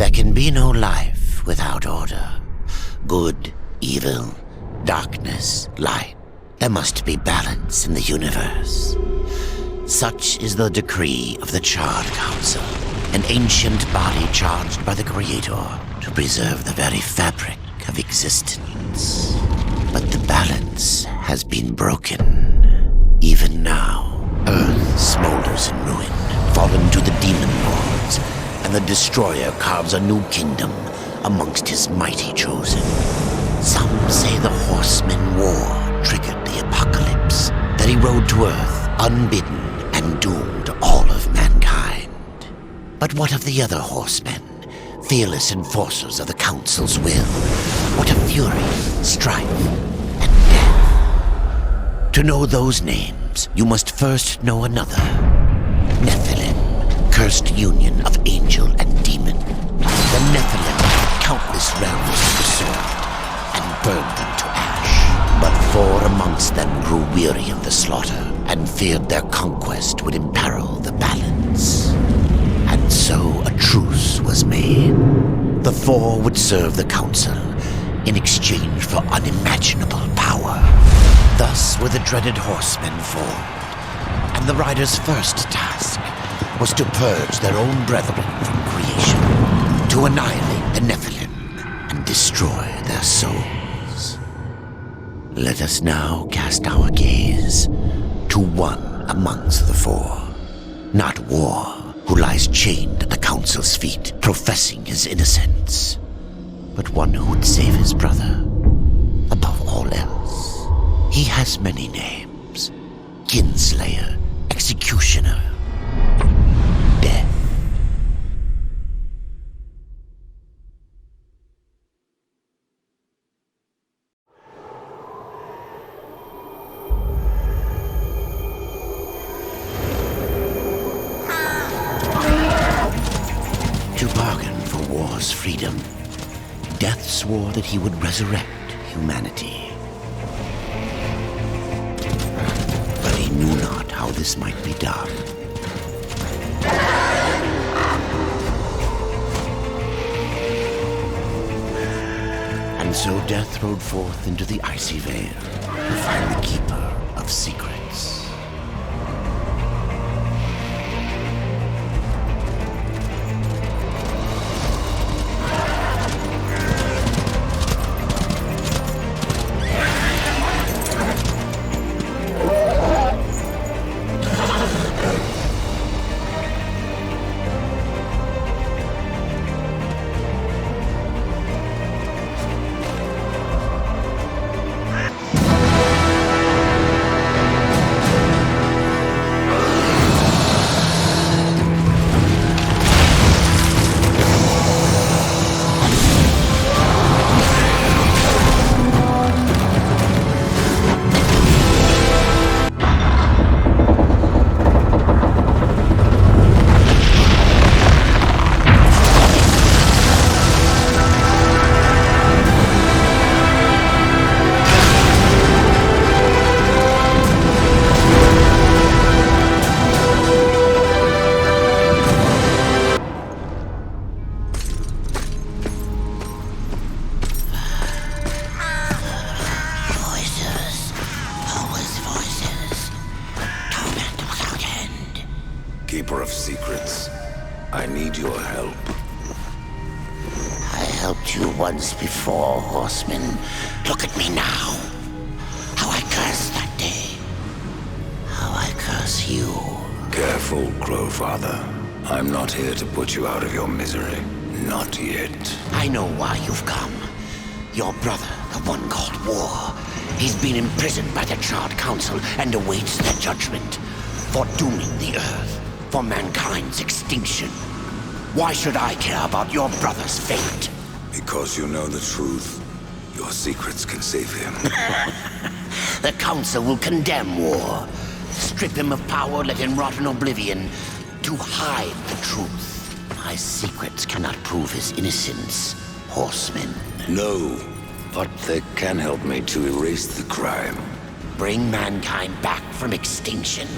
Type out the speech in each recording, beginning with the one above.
There can be no life without order. Good, evil, darkness, light. There must be balance in the universe. Such is the decree of the Charred Council, an ancient body charged by the Creator to preserve the very fabric of existence. But the balance has been broken. Even now, Earth smolders in ruin, fallen to the demon lords, and the Destroyer carves a new kingdom amongst his mighty chosen. Some say the Horseman War triggered the apocalypse, that he rode to Earth unbidden and doomed all of mankind. But what of the other horsemen, fearless enforcers of the Council's will? What of fury, strife, and death? To know those names, you must first know another. Nephilim, cursed union of angel and demon. The Nephilim had countless realms to the sword and burned them to ash. But 4 amongst them grew weary of the slaughter and feared their conquest would imperil the balance. And so a truce was made. The 4 would serve the Council in exchange for unimaginable power. Thus were the dreaded horsemen formed, and the riders' first task was to purge their own brethren from creation, to annihilate the Nephilim and destroy their souls. Let us now cast our gaze to one amongst the 4. Not War, who lies chained at the Council's feet, professing his innocence, but one who would save his brother above all else. He has many names: Kinslayer, Executioner, Death. To bargain for war's freedom, Death swore that he would resurrect humanity. But he knew not how this might be done. And so Death rode forth into the icy veil to find the Keeper of Secrets. Keeper of Secrets, I need your help. I helped you once before, Horseman. Look at me now. How I cursed that day. How I curse you. Careful, Crowfather. I'm not here to put you out of your misery. Not yet. I know why you've come. Your brother, the one called War. He's been imprisoned by the Charred Council and awaits their judgment for dooming the Earth, for mankind's extinction. Why should I care about your brother's fate? Because you know the truth. Your secrets can save him. The Council will condemn War. Strip him of power, let him rot in oblivion, to hide the truth. My secrets cannot prove his innocence, Horseman. No, but they can help me to erase the crime. Bring mankind back from extinction.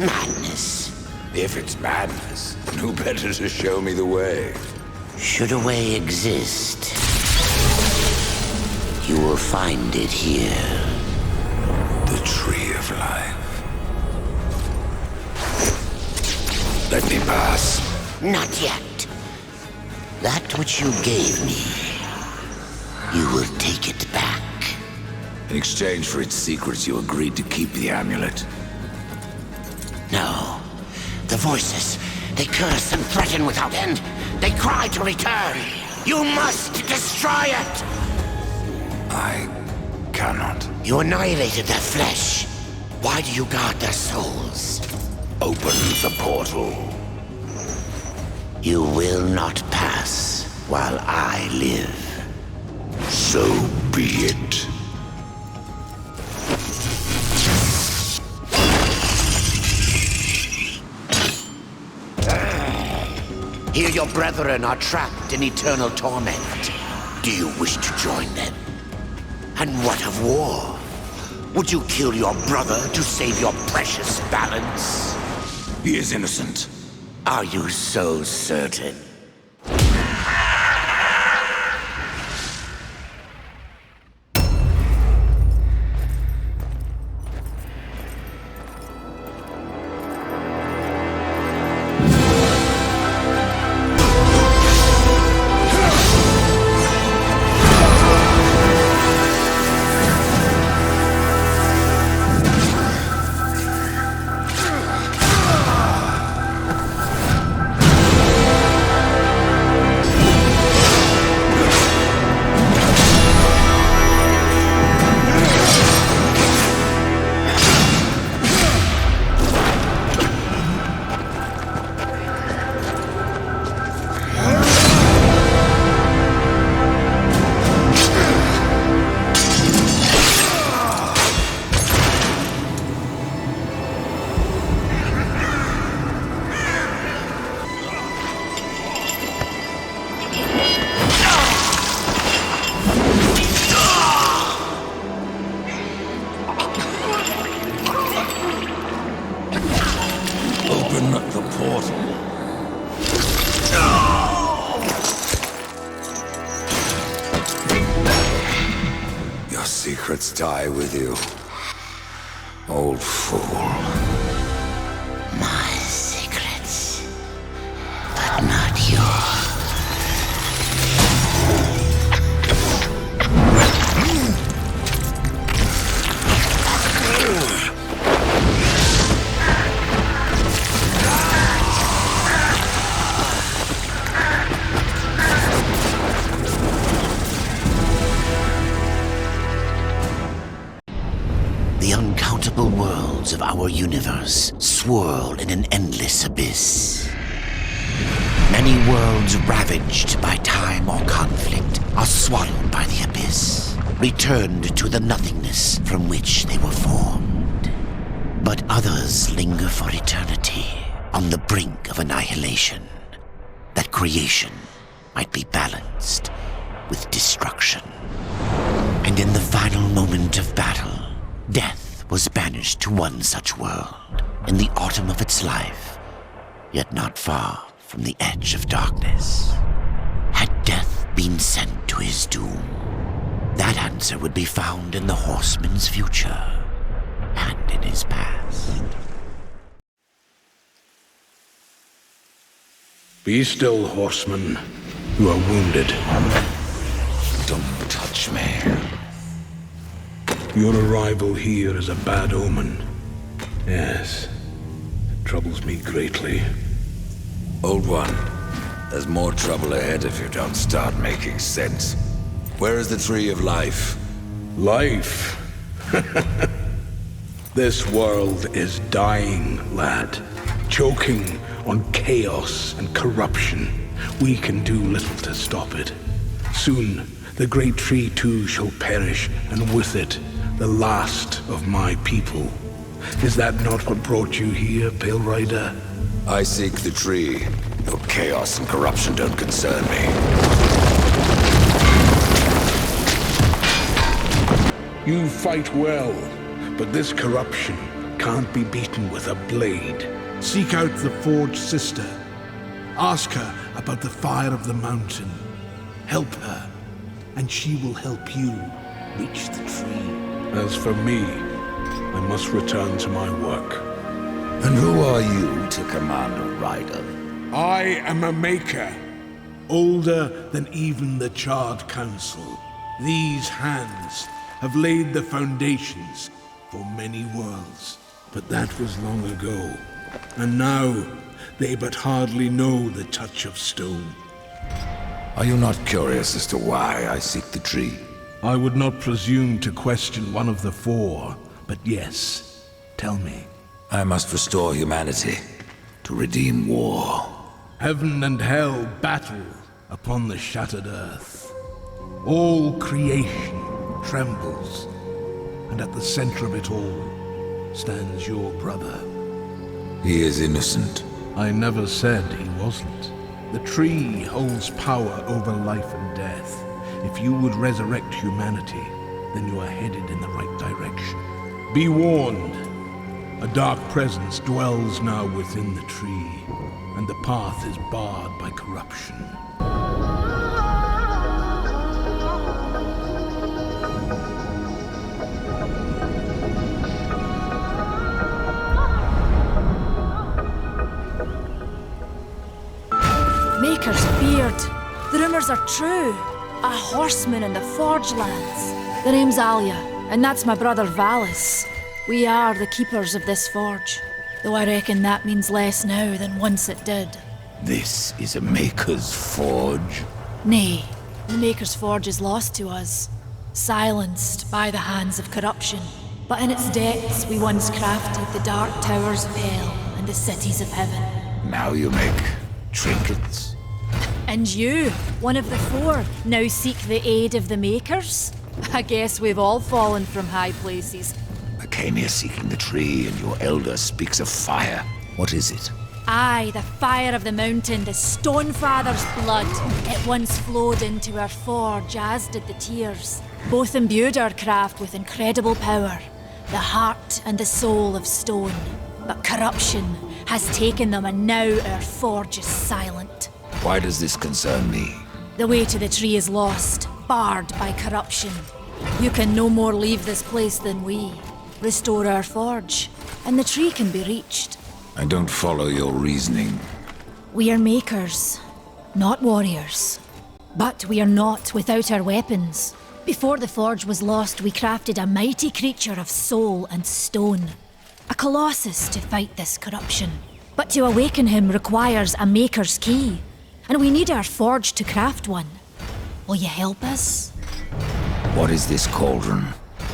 Madness. If it's madness, who better to show me the way? Should a way exist, you will find it here. The Tree of Life. Let me pass. Not yet. That which you gave me, you will take it back. In exchange for its secrets, you agreed to keep the amulet. No. The voices, they curse and threaten without end. They cry to return. You must destroy it! I cannot. You annihilated their flesh. Why do you guard their souls? Open the portal. You will not pass while I live. So be it. Here your brethren are trapped in eternal torment. Do you wish to join them? And what of war? Would you kill your brother to save your precious balance? He is innocent. Are you so certain? Secrets die with you, old fool. My secrets, but not yours. The uncountable worlds of our universe swirl in an endless abyss. Many worlds ravaged by time or conflict are swallowed by the abyss, returned to the nothingness from which they were formed. But others linger for eternity on the brink of annihilation, that creation might be balanced with destruction. And in the final moment of battle, death was banished to one such world in the autumn of its life, yet not far from the edge of darkness. Had death been sent to his doom, that answer would be found in the horseman's future and in his past. Be still, horseman. You are wounded. Don't touch me. Your arrival here is a bad omen. Yes, it troubles me greatly. Old one, there's more trouble ahead if you don't start making sense. Where is the Tree of Life? Life? This world is dying, lad. Choking on chaos and corruption. We can do little to stop it. Soon, the great tree too shall perish, and with it, the last of my people. Is that not what brought you here, Pale Rider? I seek the tree. Your chaos and corruption don't concern me. You fight well, but this corruption can't be beaten with a blade. Seek out the Forged Sister. Ask her about the fire of the mountain. Help her, and she will help you reach the tree. As for me, I must return to my work. And who are you to command a rider? I am a maker, older than even the Charred Council. These hands have laid the foundations for many worlds. But that was long ago, and now they but hardly know the touch of stone. Are you not curious as to why I seek the tree? I would not presume to question one of the four, but yes, tell me. I must restore humanity, to redeem war. Heaven and hell battle upon the shattered earth. All creation trembles, and at the center of it all stands your brother. He is innocent. I never said he wasn't. The tree holds power over life and death. If you would resurrect humanity, then you are headed in the right direction. Be warned. A dark presence dwells now within the tree, and the path is barred by corruption. Maker's beard. The rumors are true. A horseman in the Forge lands. The name's Alia, and that's my brother Valis. We are the keepers of this forge, though I reckon that means less now than once it did. This is a Maker's forge? Nay, the Maker's forge is lost to us, silenced by the hands of corruption. But in its depths we once crafted the dark towers of hell and the cities of heaven. Now you make trinkets? And you, one of the four, now seek the aid of the Makers? I guess we've all fallen from high places. I came here seeking the tree, and your elder speaks of fire. What is it? Aye, the fire of the mountain, the Stonefather's blood. It once flowed into our forge, as did the tears. Both imbued our craft with incredible power, the heart and the soul of stone. But corruption has taken them, and now our forge is silent. Why does this concern me? The way to the tree is lost, barred by corruption. You can no more leave this place than we. Restore our forge, and the tree can be reached. I don't follow your reasoning. We are makers, not warriors. But we are not without our weapons. Before the forge was lost, we crafted a mighty creature of soul and stone. A colossus to fight this corruption. But to awaken him requires a maker's key. And we need our forge to craft one. Will you help us? What is this cauldron?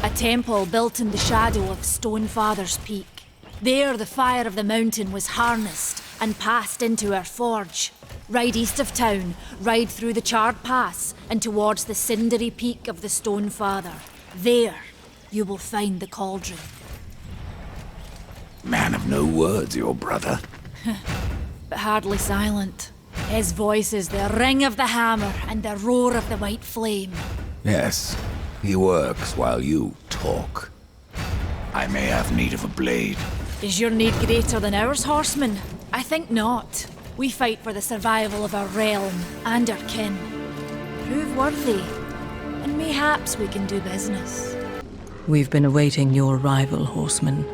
A temple built in the shadow of Stonefather's Peak. There the fire of the mountain was harnessed and passed into our forge. Ride east of town, ride through the Charred Pass and towards the cindery peak of the Stonefather. There you will find the cauldron. Man of no words, your brother. But hardly silent. His voice is the ring of the hammer and the roar of the white flame. Yes, he works while you talk. I may have need of a blade. Is your need greater than ours, horseman? I think not. We fight for the survival of our realm and our kin. Prove worthy, and mayhaps we can do business. We've been awaiting your arrival, horseman.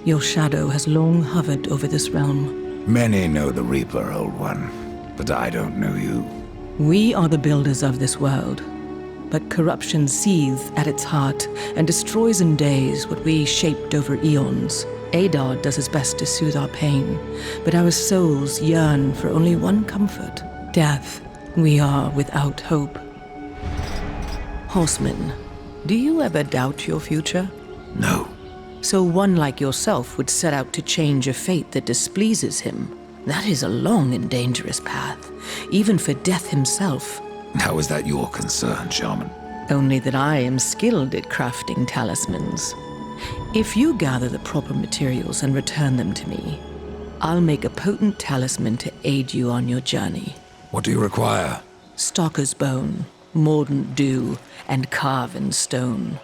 Your shadow has long hovered over this realm. Many know the Reaper, Old One, but I don't know you. We are the builders of this world, but corruption seethes at its heart and destroys in days what we shaped over eons. Adar does his best to soothe our pain, but our souls yearn for only one comfort: death. We are without hope. Horseman, do you ever doubt your future? No. So one like yourself would set out to change a fate that displeases him. That is a long and dangerous path, even for death himself. How is that your concern, Shaman? Only that I am skilled at crafting talismans. If you gather the proper materials and return them to me, I'll make a potent talisman to aid you on your journey. What do you require? Stalker's bone, mordant dew, and carven stone.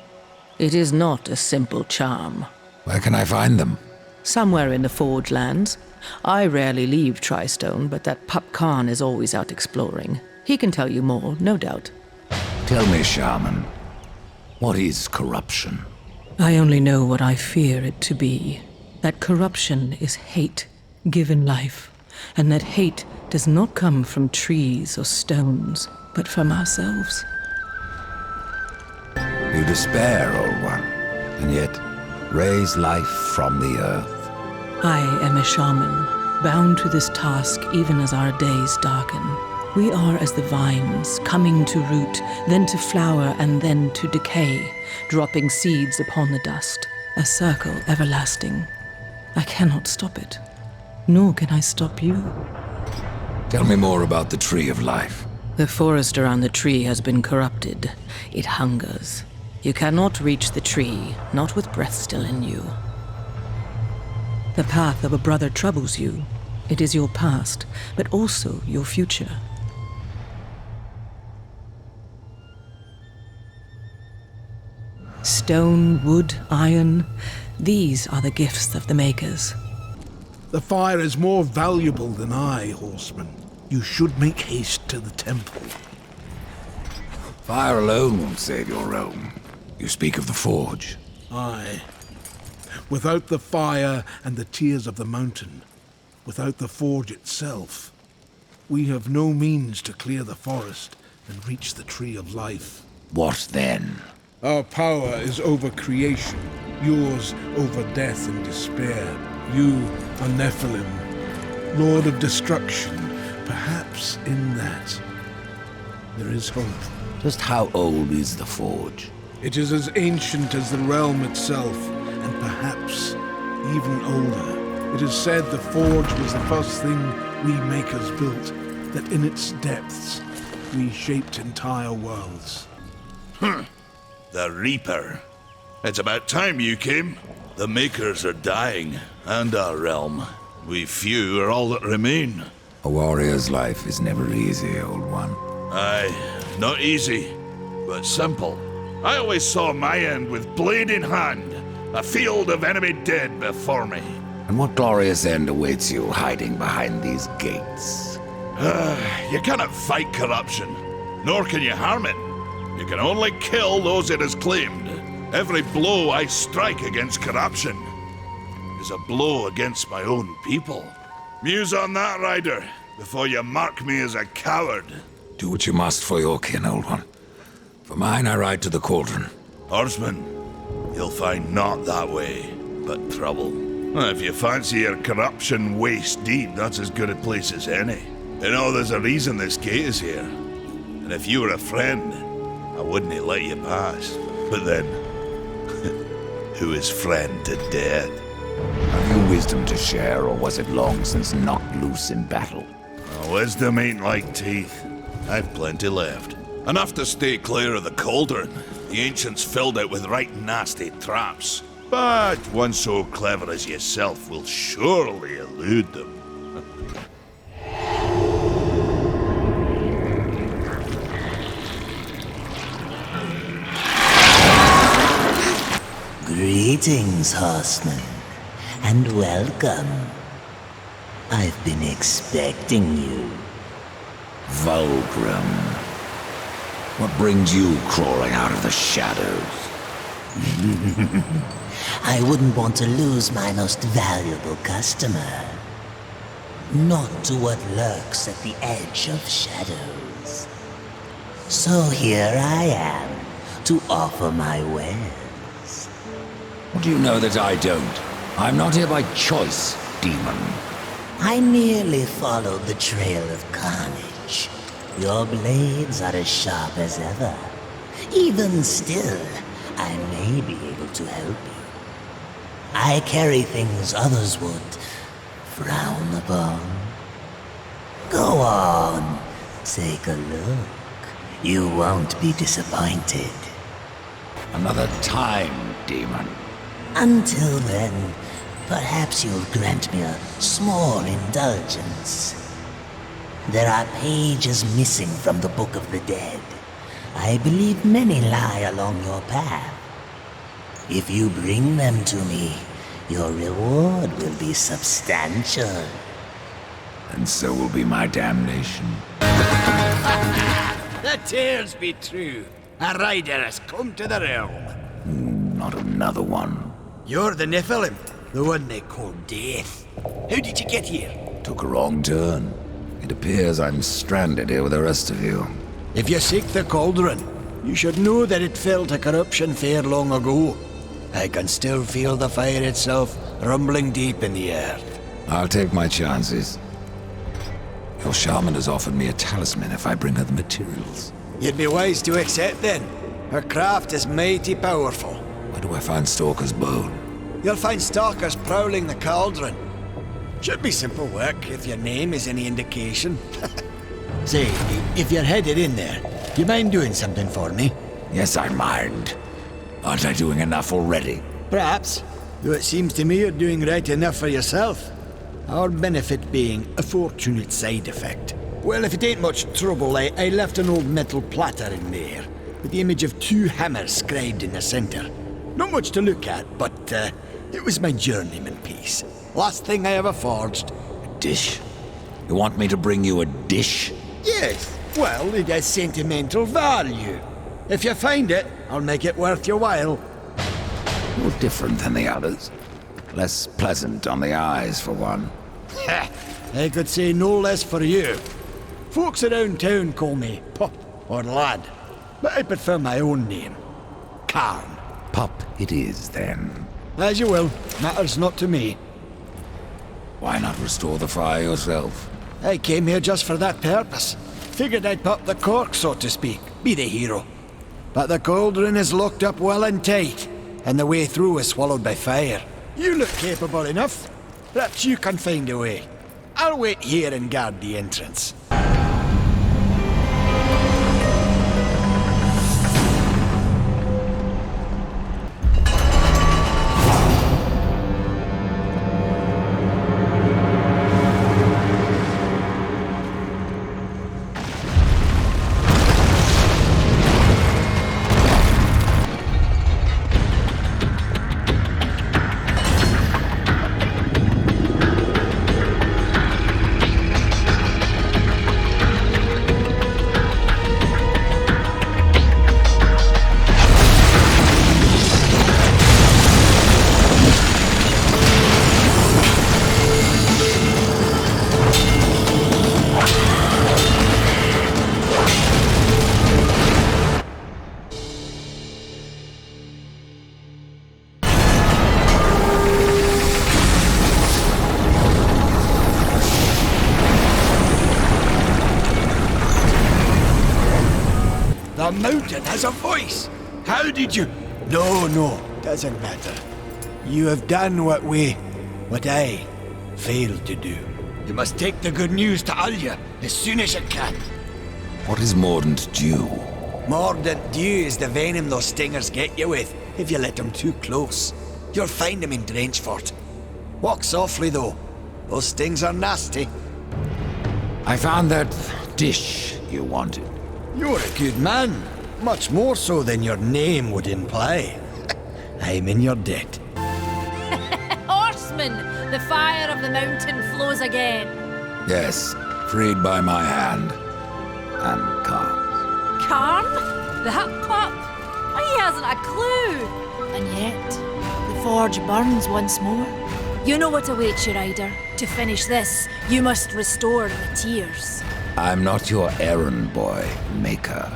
It is not a simple charm. Where can I find them? Somewhere in the Forge lands. I rarely leave Tristone, but that pup Khan is always out exploring. He can tell you more, no doubt. Tell me, Shaman, what is corruption? I only know what I fear it to be. That corruption is hate, given life, and that hate does not come from trees or stones, but from ourselves. You despair, old one, and yet raise life from the earth. I am a shaman, bound to this task even as our days darken. We are as the vines, coming to root, then to flower, and then to decay, dropping seeds upon the dust. A circle everlasting. I cannot stop it, nor can I stop you. Tell me more about the Tree of Life. The forest around the tree has been corrupted. It hungers. You cannot reach the tree, not with breath still in you. The path of a brother troubles you. It is your past, but also your future. Stone, wood, iron, these are the gifts of the makers. The fire is more valuable than I, horseman. You should make haste to the temple. Fire alone won't save your realm. You speak of the forge. Aye. Without the fire and the tears of the mountain, without the forge itself, we have no means to clear the forest and reach the Tree of Life. What then? Our power is over creation, yours over death and despair. You are Nephilim, Lord of Destruction. Perhaps in that there is hope. Just how old is the forge? It is as ancient as the realm itself, and perhaps even older. It is said the forge was the first thing we makers built, that in its depths we shaped entire worlds. The Reaper. It's about time you came. The makers are dying, and our realm. We few are all that remain. A warrior's life is never easy, old one. Aye, not easy, but simple. I always saw my end with blade in hand, a field of enemy dead before me. And what glorious end awaits you hiding behind these gates? You cannot fight corruption, nor can you harm it. You can only kill those it has claimed. Every blow I strike against corruption is a blow against my own people. Muse on that, Rider, before you mark me as a coward. Do what you must for your kin, old one. For mine, I ride to the cauldron. Horseman, you'll find not that way, but trouble. If you fancy your corruption waist deep, that's as good a place as any. You know, there's a reason this gate is here. And if you were a friend, I wouldn't let you pass. But then, who is friend to death? Have you wisdom to share, or was it long since knocked loose in battle? Wisdom ain't like teeth. I've plenty left. Enough to stay clear of the cauldron. The ancients filled it with right nasty traps. But one so clever as yourself will surely elude them. Greetings, horseman, and welcome. I've been expecting you. Vulgrim. What brings you crawling out of the shadows? I wouldn't want to lose my most valuable customer. Not to what lurks at the edge of shadows. So here I am, to offer my wares. What do you know that I don't? I'm not here by choice, demon. I merely followed the trail of carnage. Your blades are as sharp as ever. Even still, I may be able to help you. I carry things others would frown upon. Go on, take a look. You won't be disappointed. Another time, demon. Until then, perhaps you'll grant me a small indulgence. There are pages missing from the Book of the Dead. I believe many lie along your path. If you bring them to me, your reward will be substantial. And so will be my damnation. The tales be true. A rider has come to the realm. Not another one. You're the Nephilim, the one they call Death. How did you get here? Took a wrong turn. It appears I'm stranded here with the rest of you. If you seek the cauldron, you should know that it fell to corruption fair long ago. I can still feel the fire itself rumbling deep in the earth. I'll take my chances. Your shaman has offered me a talisman if I bring her the materials. You'd be wise to accept then. Her craft is mighty powerful. Where do I find Stalker's bone? You'll find stalkers prowling the cauldron. Should be simple work if your name is any indication. Say, if you're headed in there, you mind doing something for me? Yes, I mind. Aren't I doing enough already? Perhaps, though it seems to me you're doing right enough for yourself. Our benefit being a fortunate side effect. Well, if it ain't much trouble, I left an old metal platter in there, with the image of 2 hammers scribed in the center. Not much to look at, but it was my journeyman piece. Last thing I ever forged. A dish? You want me to bring you a dish? Yes, well, it has sentimental value. If you find it, I'll make it worth your while. You're different than the others. Less pleasant on the eyes, for one. I could say no less for you. Folks around town call me Pup or Lad, but I prefer my own name. Karn. Pup it is, then. As you will. Matters not to me. Why not restore the fire yourself? I came here just for that purpose. Figured I'd pop the cork, so to speak. Be the hero. But the cauldron is locked up well and tight, and the way through is swallowed by fire. You look capable enough. Perhaps you can find a way. I'll wait here and guard the entrance. The mountain has a voice! How did you... No, doesn't matter. You have done what I failed to do. You must take the good news to Alya as soon as you can. What is mordant dew? Mordant dew is the venom those stingers get you with, if you let them too close. You'll find them in Drenchfort. Walk softly, though. Those stings are nasty. I found that dish you wanted. You're a good man. Much more so than your name would imply. I'm in your debt. Horseman! The fire of the mountain flows again. Yes, freed by my hand. And Karn's. Karn? That pup? He hasn't a clue. And yet, the forge burns once more. You know what awaits you, Rider. To finish this, you must restore the tears. I'm not your errand boy, Maker.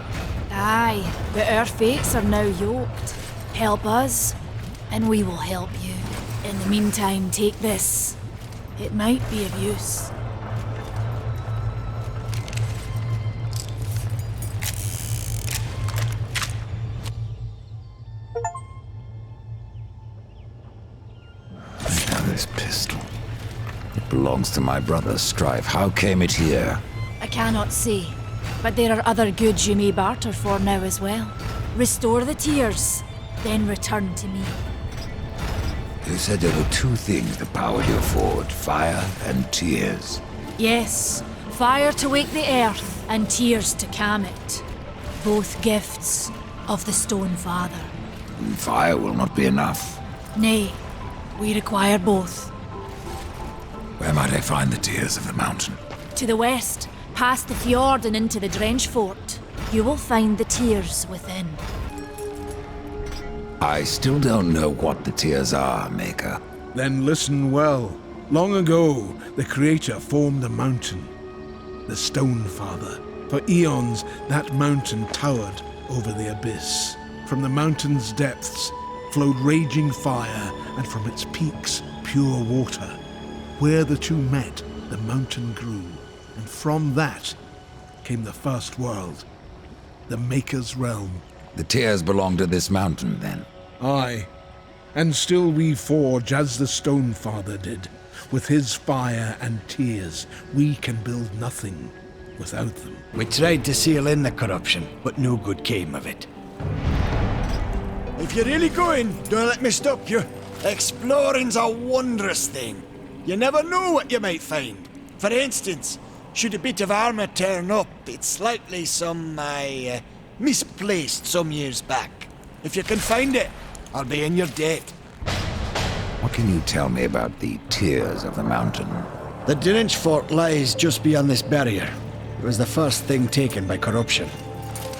Aye, but our fates are now yoked. Help us, and we will help you. In the meantime, take this. It might be of use. Now this pistol. It belongs to my brother, Strife. How came it here? I cannot say, but there are other goods you may barter for now as well. Restore the tears, then return to me. You said there were 2 things that powered your forge, fire and tears. Yes, fire to wake the earth, and tears to calm it. Both gifts of the Stone Father. And fire will not be enough. Nay, We require both. Where might I find the tiers of the mountain? To the west, past the fjord and into the Drench Fort, you will find the tiers within. I still don't know what the tiers are, Maker. Then listen well. Long ago, the Creator formed a mountain, the Stone Father. For eons, that mountain towered over the abyss. From the mountain's depths flowed raging fire, and from its peaks, pure water. Where the two met, the mountain grew, and from that came the first world, the Maker's realm. The tiers belong to this mountain, then? Aye, and still we forge as the Stone Father did. With his fire and tears, we can build nothing without them. We tried to seal in the corruption, but no good came of it. If you're really going, don't let me stop you. Exploring's a wondrous thing. You never know what you might find. For instance, should a bit of armor turn up, it's likely some, misplaced some years back. If you can find it, I'll be in your debt. What can you tell me about the tiers of the mountain? The Drench Fort lies just beyond this barrier. It was the first thing taken by corruption.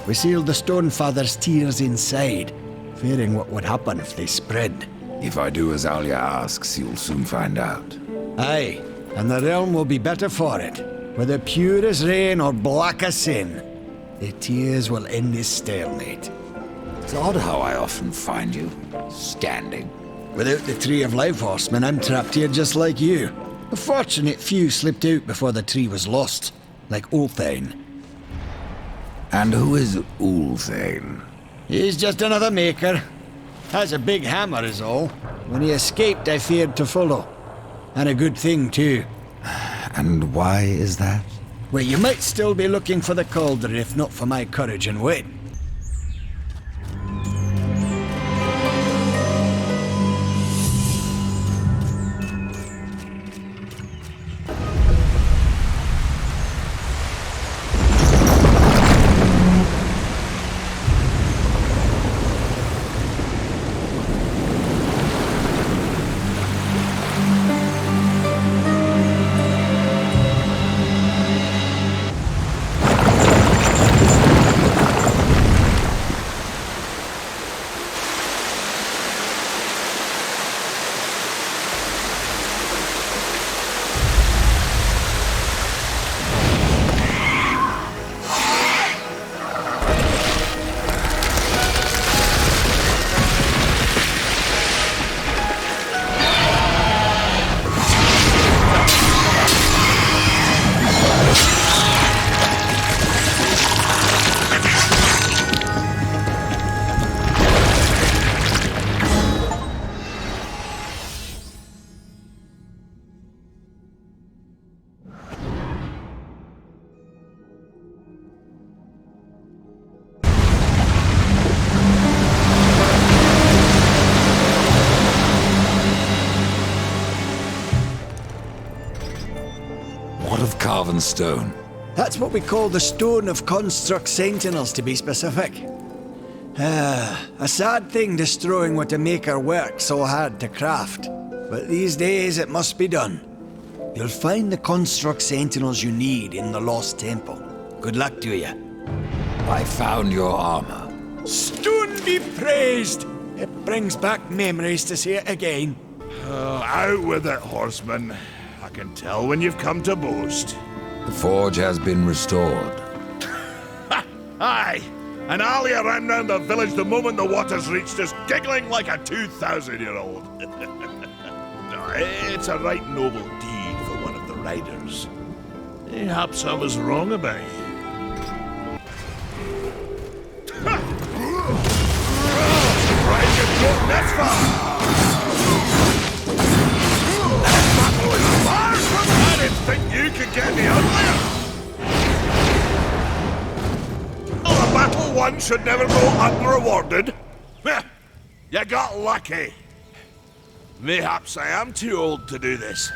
We sealed the Stone Father's tears inside, fearing what would happen if they spread. If I do as Alia asks, you'll soon find out. Aye, and the realm will be better for it. Whether pure as rain or black as sin, the tears will end this stalemate. It's odd how I often find you standing. Without the Tree of Life Horseman, I'm trapped here just like you. A fortunate few slipped out before the tree was lost, like Ulthane. And who is Ulthane? He's just another maker. Has a big hammer is all. When he escaped, I feared to follow. And a good thing, too. And why is that? Well, you might still be looking for the cauldron if not for my courage and wit. Carven stone. That's what we call the Stone of Construct Sentinels, to be specific. A sad thing destroying what a maker worked so hard to craft. But these days it must be done. You'll find the Construct Sentinels you need in the Lost Temple. Good luck to you. I found your armor. Stone be praised! It brings back memories to see it again. Out with it, horseman. I can tell when you've come to boast. The forge has been restored. Aye! And Alia ran round the village the moment the waters reached us, giggling like a 2,000-year-old. It's a right noble deed for one of the riders. Perhaps I was wrong about you. Surprised you've gotten this far! I didn't think you could get any uglier! A battle won should never go unrewarded. You got lucky. Mayhaps I am too old to do this.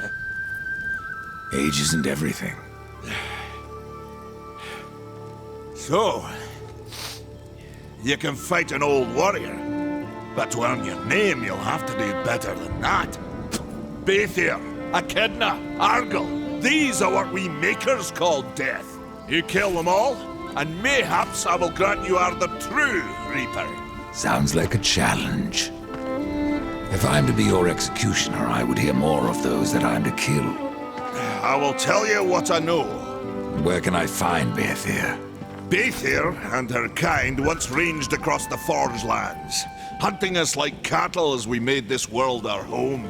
Age isn't everything. So, you can fight an old warrior, but to earn your name you'll have to do better than that. Baethir, Echidna, Argyll. These are what we makers call death. You kill them all, and mayhaps I will grant you are the true Reaper. Sounds like a challenge. If I'm to be your executioner, I would hear more of those that I'm to kill. I will tell you what I know. Where can I find Baethir? Baethir and her kind once ranged across the Forge lands, hunting us like cattle as we made this world our home.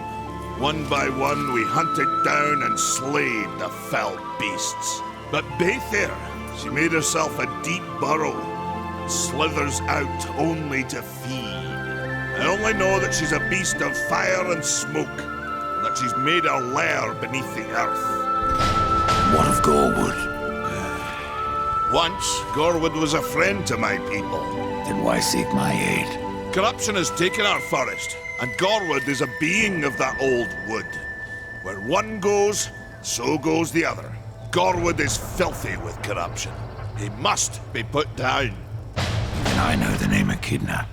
One by one, we hunted down and slayed the fell beasts. But Baethir, she made herself a deep burrow, slithers out only to feed. I only know that she's a beast of fire and smoke, and that she's made her lair beneath the earth. What of Gorwood? Once, Gorwood was a friend to my people. Then why seek my aid? Corruption has taken our forest, and Gorwood is a being of that old wood. Where one goes, so goes the other. Gorwood is filthy with corruption. He must be put down. Even I know the name Echidna.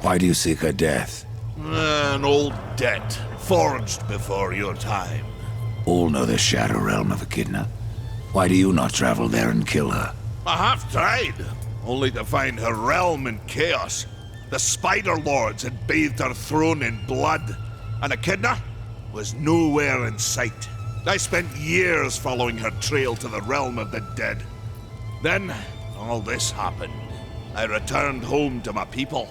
Why do you seek her death? An old debt, forged before your time. All know the Shadow Realm of Echidna. Why do you not travel there and kill her? I have tried, only to find her realm in chaos. The Spider Lords had bathed her throne in blood, and Echidna was nowhere in sight. I spent years following her trail to the realm of the dead. Then, all this happened. I returned home to my people,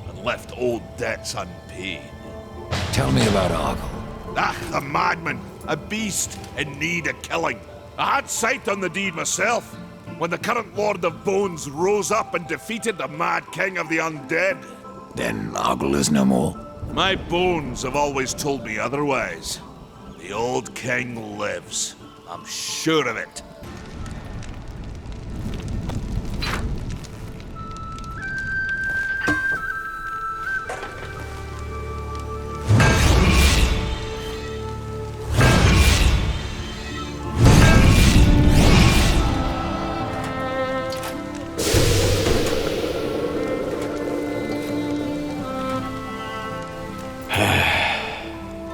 and left old debts unpaid. Tell me about Argyll. Ah, the madman! A beast in need of killing. I had sight on the deed myself, when the current Lord of Bones rose up and defeated the mad king of the undead. Then Argyll is no more? My bones have always told me otherwise. The old king lives. I'm sure of it.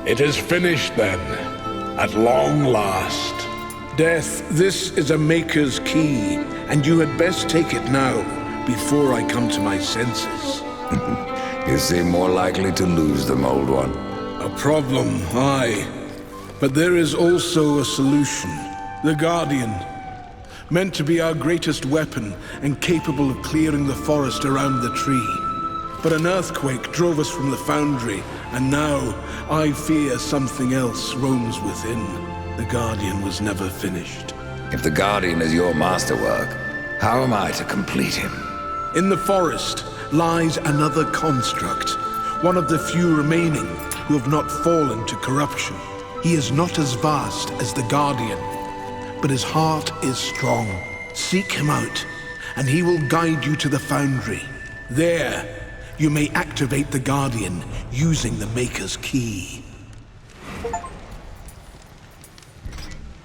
It is finished then, at long last. Death, this is a Maker's key, and you had best take it now, before I come to my senses. You seem more likely to lose them, old one. A problem, aye. But there is also a solution. The Guardian. Meant to be our greatest weapon, and capable of clearing the forest around the tree. But an earthquake drove us from the foundry, and now I fear something else roams within. The Guardian was never finished. If the Guardian is your masterwork, how am I to complete him? In the forest lies another construct, one of the few remaining who have not fallen to corruption. He is not as vast as the Guardian, but his heart is strong. Seek him out, and he will guide you to the foundry. There, you may activate the Guardian using the Maker's key.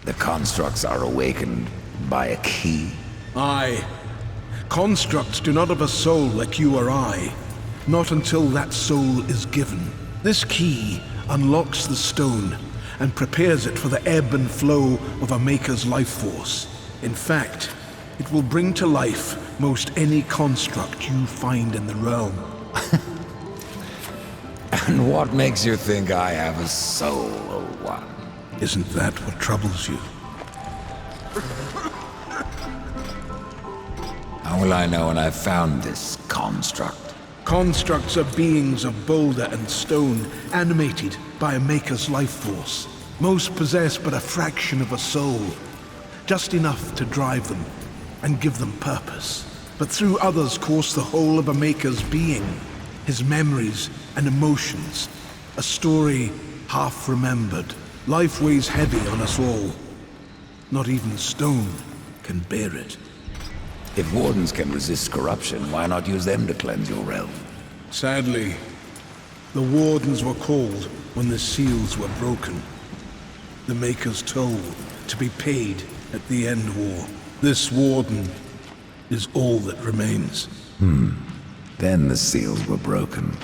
The constructs are awakened by a key? Aye. Constructs do not have a soul like you or I. Not until that soul is given. This key unlocks the stone and prepares it for the ebb and flow of a Maker's life force. In fact, it will bring to life most any construct you find in the realm. And what makes you think I have a soul, old one? Isn't that what troubles you? How will I know when I've found this construct? Constructs are beings of boulder and stone, animated by a Maker's life force. Most possess but a fraction of a soul, just enough to drive them and give them purpose. But through others course the whole of a Maker's being, his memories and emotions, a story half remembered. Life weighs heavy on us all. Not even stone can bear it. If wardens can resist corruption, why not use them to cleanse your realm? Sadly, the wardens were called when the seals were broken. The Maker's toll to be paid at the end war. This warden is all that remains. Then the seals were broken.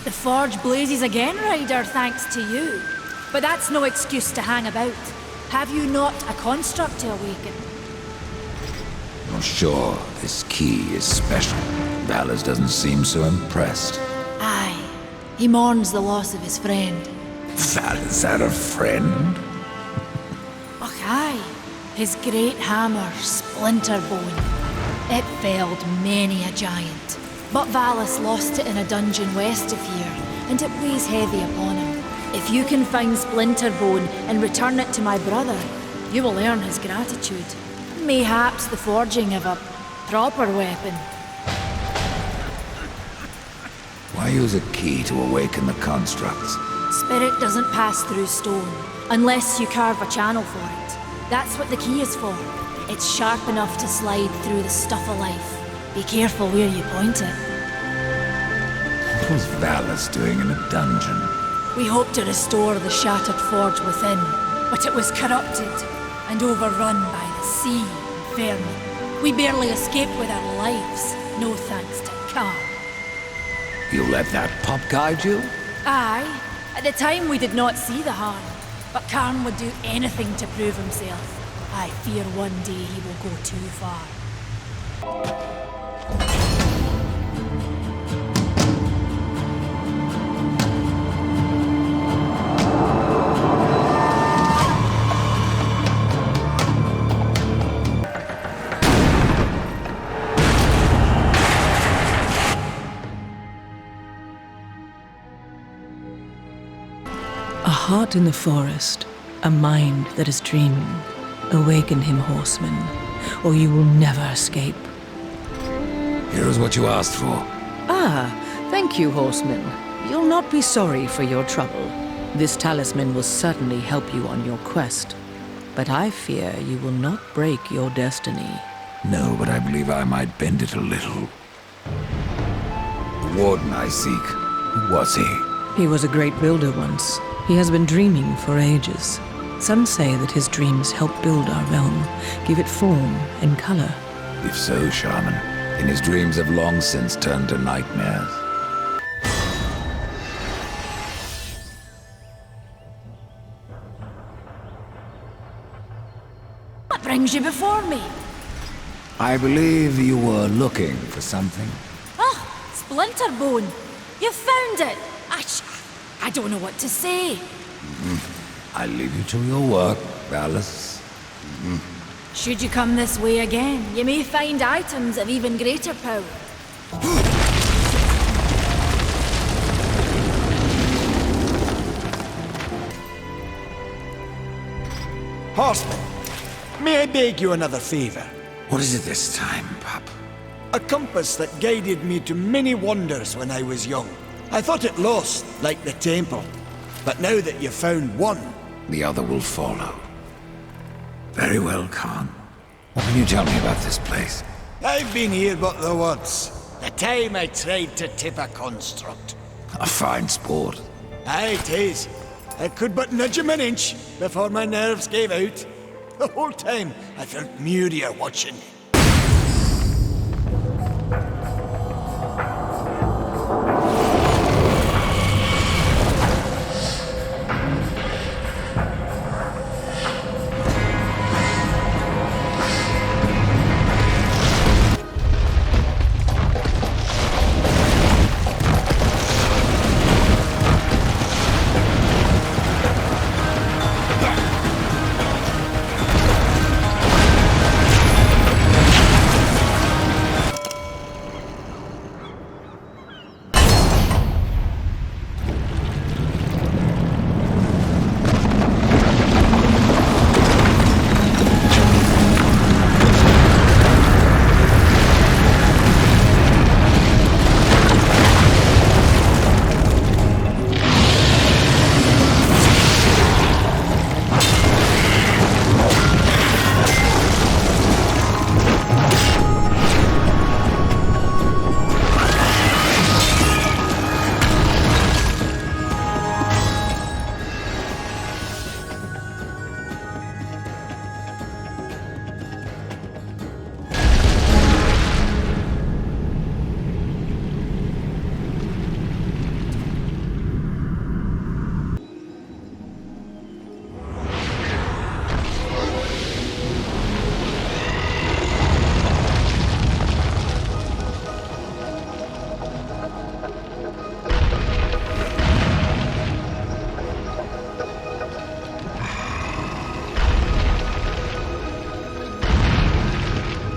The forge blazes again, Ryder, thanks to you. But that's no excuse to hang about. Have you not a construct to awaken? You're sure this key is special? Valles doesn't seem so impressed. Aye. He mourns the loss of his friend. Valles had a friend? Och, aye. His great hammer, Splinterbone. It felled many a giant. But Valles lost it in a dungeon west of here, and it weighs heavy upon him. If you can find Splinterbone and return it to my brother, you will earn his gratitude. Mayhaps the forging of a proper weapon. Why use a key to awaken the constructs? Spirit doesn't pass through stone, unless you carve a channel for it. That's what the key is for. It's sharp enough to slide through the stuff of life. Be careful where you point it. What was Valles doing in a dungeon? We hoped to restore the shattered forge within, but it was corrupted and overrun by the sea and vermin. We barely escaped with our lives, no thanks to Kar. You let that pup guide you? Aye. At the time we did not see the harm, but Karn would do anything to prove himself. I fear one day he will go too far. A heart in the forest, a mind that is dreaming. Awaken him, horseman, or you will never escape. Here is what you asked for. Ah, thank you, horseman. You'll not be sorry for your trouble. This talisman will certainly help you on your quest. But I fear you will not break your destiny. No, but I believe I might bend it a little. The warden I seek, who was he? He was a great builder once. He has been dreaming for ages. Some say that his dreams help build our realm, give it form and color. If so, shaman, then his dreams have long since turned to nightmares. What brings you before me? I believe you were looking for something. Ah, Splinterbone! You found it! I don't know what to say. I leave you to your work, Valles. Should you come this way again, you may find items of even greater power. Horseman, may I beg you another favor? What is it this time, pup? A compass that guided me to many wonders when I was young. I thought it lost, like the temple. But now that you've found one, The other will follow. Very well, Khan. What can you tell me about this place? I've been here but the once. The time I tried to tip a construct. A fine sport. Aye, 'tis. I could but nudge him an inch before my nerves gave out. The whole time I felt Muria watching.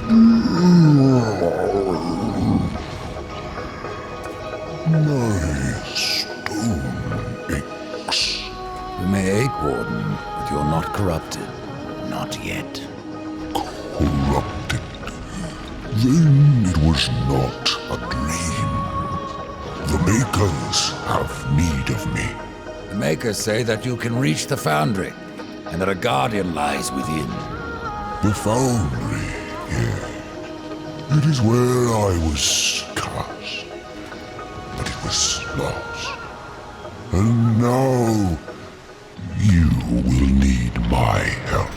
My stone aches. You may ache, Warden, but you're not corrupted. Not yet. Corrupted. Then it was not a dream. The Makers have need of me. The Makers say that you can reach the Foundry, and that a Guardian lies within. The Foundry, yes. It is where I was cast. But it was lost. And now, you will need my help.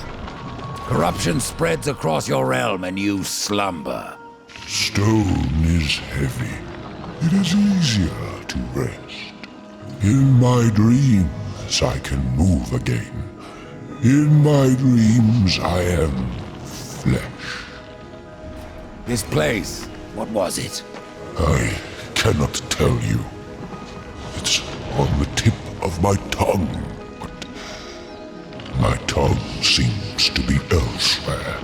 Corruption spreads across your realm and you slumber. Stone is heavy. It is easier to rest. In my dreams, I can move again. In my dreams, I am flesh. This place, what was it? I cannot tell you. It's on the tip of my tongue, but my tongue seems to be elsewhere.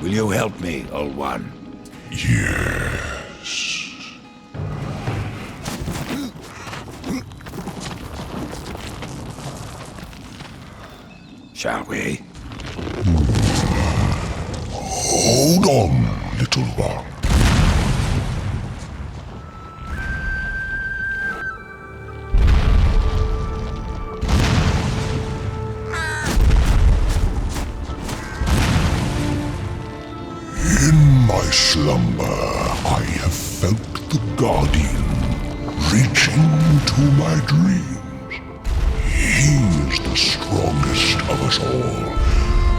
Will you help me, old one? Yes. Shall we? Hold on, little one. In my slumber, I have felt the Guardian reaching to my dreams. He is the strongest of us all,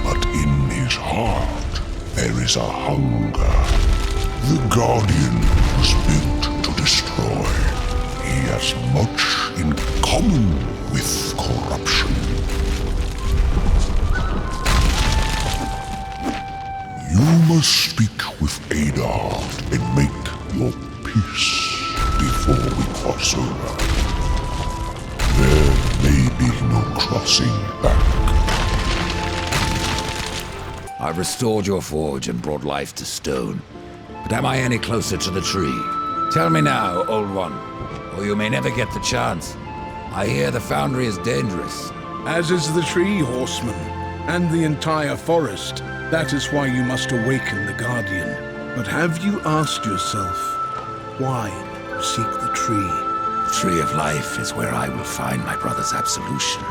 but in his heart there is a hunger. The Guardian was built to destroy. He has much in common with corruption. You must speak with Adar and make your peace before we cross over. There may be no crossing back. I've restored your forge and brought life to stone. But am I any closer to the tree? Tell me now, old one, or you may never get the chance. I hear the Foundry is dangerous. As is the tree, horseman, and the entire forest. That is why you must awaken the Guardian. But have you asked yourself why you seek the tree? The Tree of Life is where I will find my brother's absolution.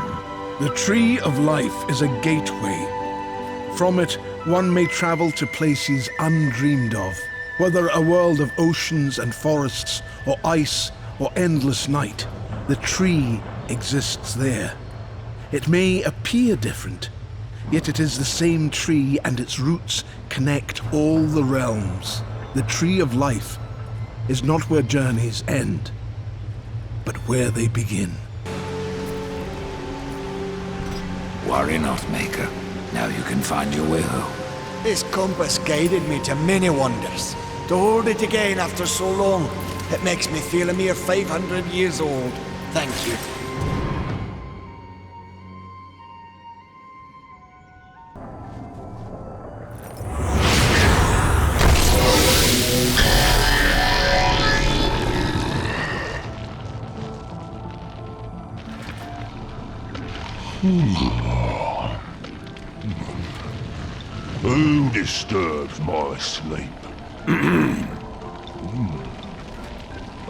The Tree of Life is a gateway. From it, one may travel to places undreamed of, whether a world of oceans and forests, or ice, or endless night. The tree exists there. It may appear different, yet it is the same tree, and its roots connect all the realms. The Tree of Life is not where journeys end, but where they begin. Worry not, Maker. Now you can find your way home. This compass guided me to many wonders. To hold it again after so long, it makes me feel a mere 500 years old. Thank you. Who disturbs my sleep? A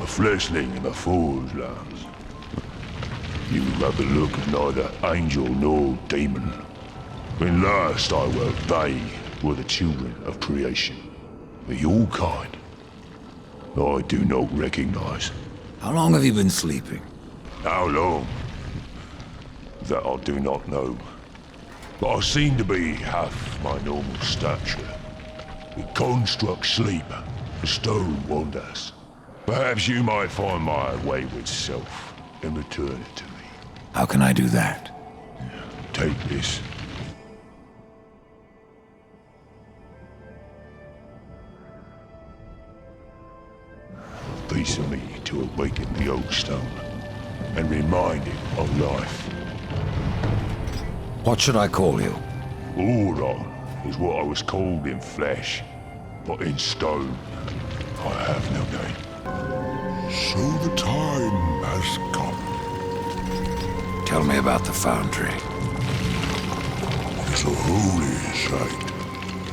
fleshling in the forge, lads. You have the look of neither angel nor demon. When last I were, they were the children of creation. But your kind, I do not recognize. How long have you been sleeping? How long? That I do not know. But I seem to be half my normal stature. We construct sleep, the stone wonders. Perhaps you might find my wayward self and return it to me. How can I do that? Take this. A piece of me to awaken the old stone and remind it of life. What should I call you? Auron is what I was called in flesh. but in stone, I have no name. So the time has come. Tell me about the foundry. It's a holy site,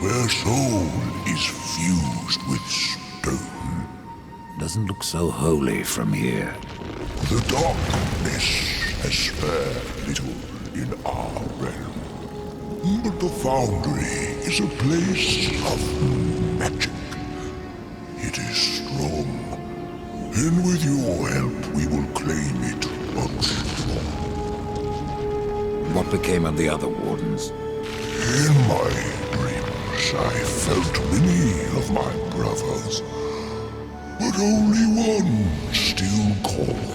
where soul is fused with stone. Doesn't look so holy from here. The darkness has spared little in our realm. But the foundry is a place of magic. It is strong, and with your help we will claim it once more. What became of the other wardens? In my dreams I felt many of my brothers, but only one still called.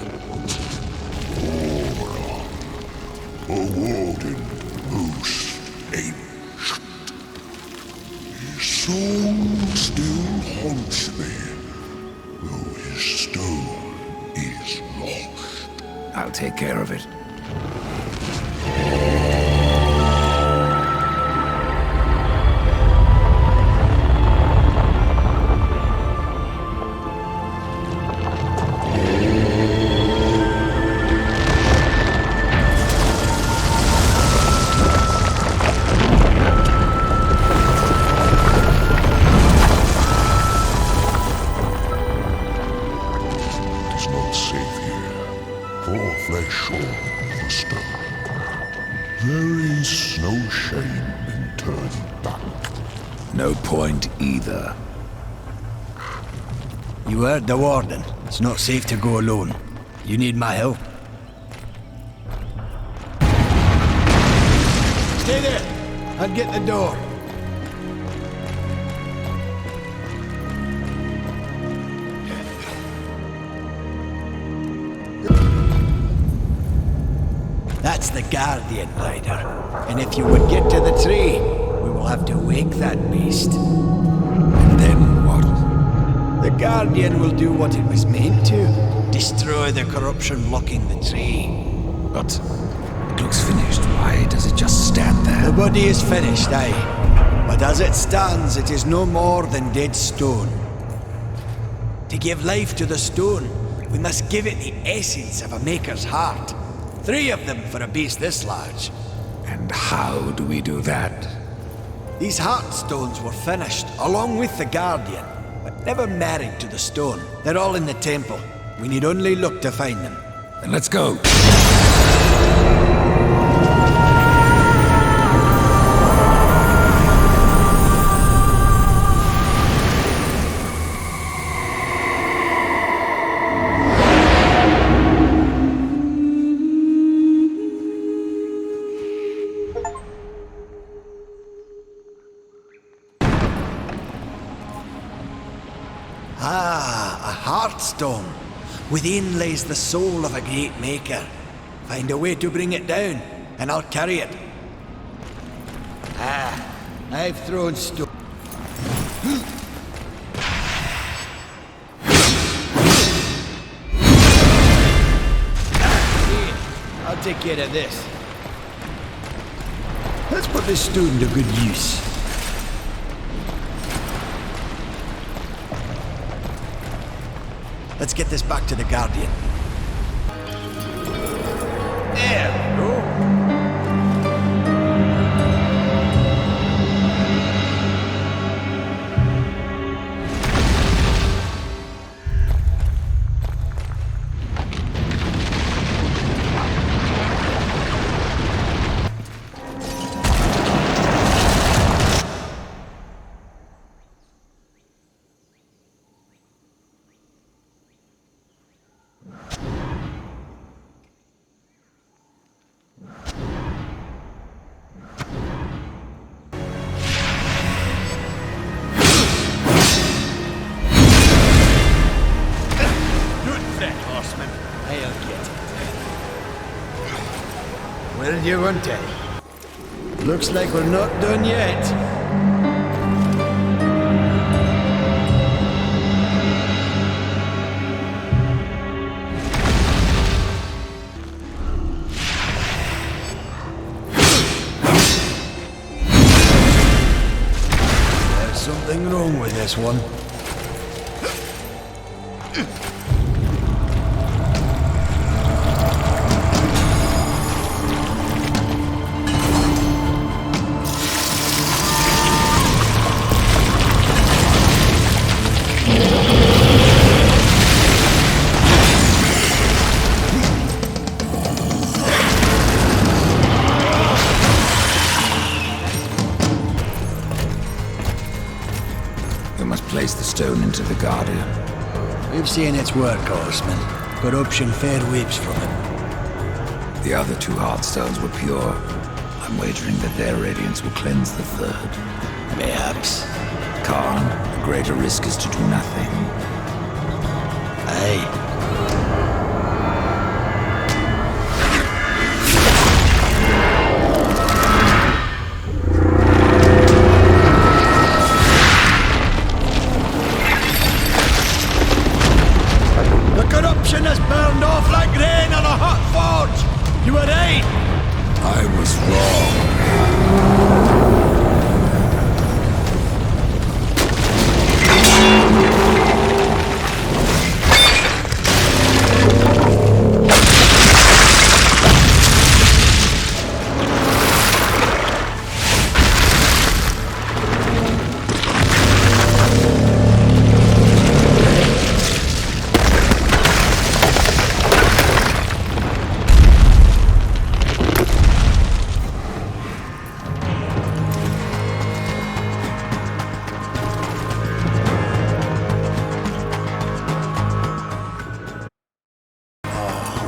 A warden most ancient. His soul still haunts me, though his stone is lost. I'll take care of it. No point either. You heard the warden. It's not safe to go alone. You need my help. Stay there! I'll get the door. That's the Guardian Rider. And if you would get to the tree, we will have to wake that beast. And then what? The Guardian will do what it was meant to. Destroy the corruption blocking the tree. But it looks finished. Why does it just stand there? The body is finished, aye. But as it stands, it is no more than dead stone. To give life to the stone, we must give it the essence of a maker's heart. 3 of them for a beast this large. And how do we do that? These heart stones were finished, along with the Guardian, but never married to the stone. They're all in the temple. We need only look to find them. Then let's go. Ah, a heartstone. Within lays the soul of a great maker. Find a way to bring it down, and I'll carry it. Ah, I've thrown stone. I'll take care of this. Let's put this stone to good use. Let's get this back to the Guardian. There we go. Where do you want it? Looks like we're not done yet. There's something wrong with this one. Place the stone into the Guardian. We've seen its work, Horseman. Corruption fair weeps from it. The other two Heartstones were pure. I'm wagering that their radiance will cleanse the third. Mayhaps. Khan, the greater risk is to do nothing. Aye. Has burned off like rain on a hot forge! You were right! I was wrong.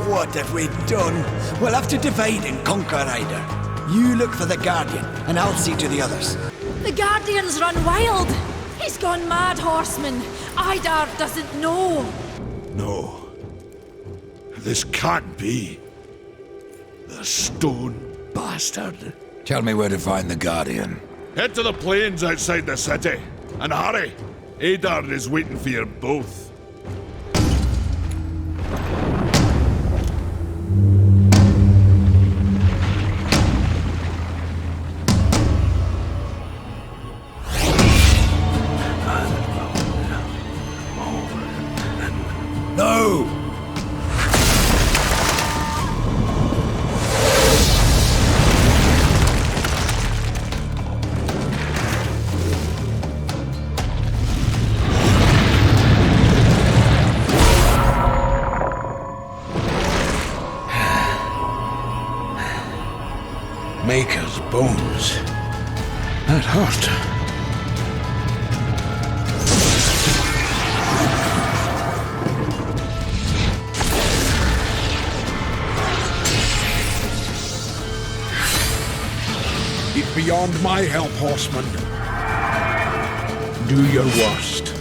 What have we done? We'll have to divide and conquer, Ryder. You look for the Guardian, and I'll see to the others. The Guardian's run wild! He's gone mad, Horseman! Idar doesn't know! No. This can't be. The stone bastard. Tell me where to find the Guardian. Head to the plains outside the city. And hurry! Adar is waiting for you both. No! Maker's bones. That hurt. It's beyond my help, Horseman. Do your worst.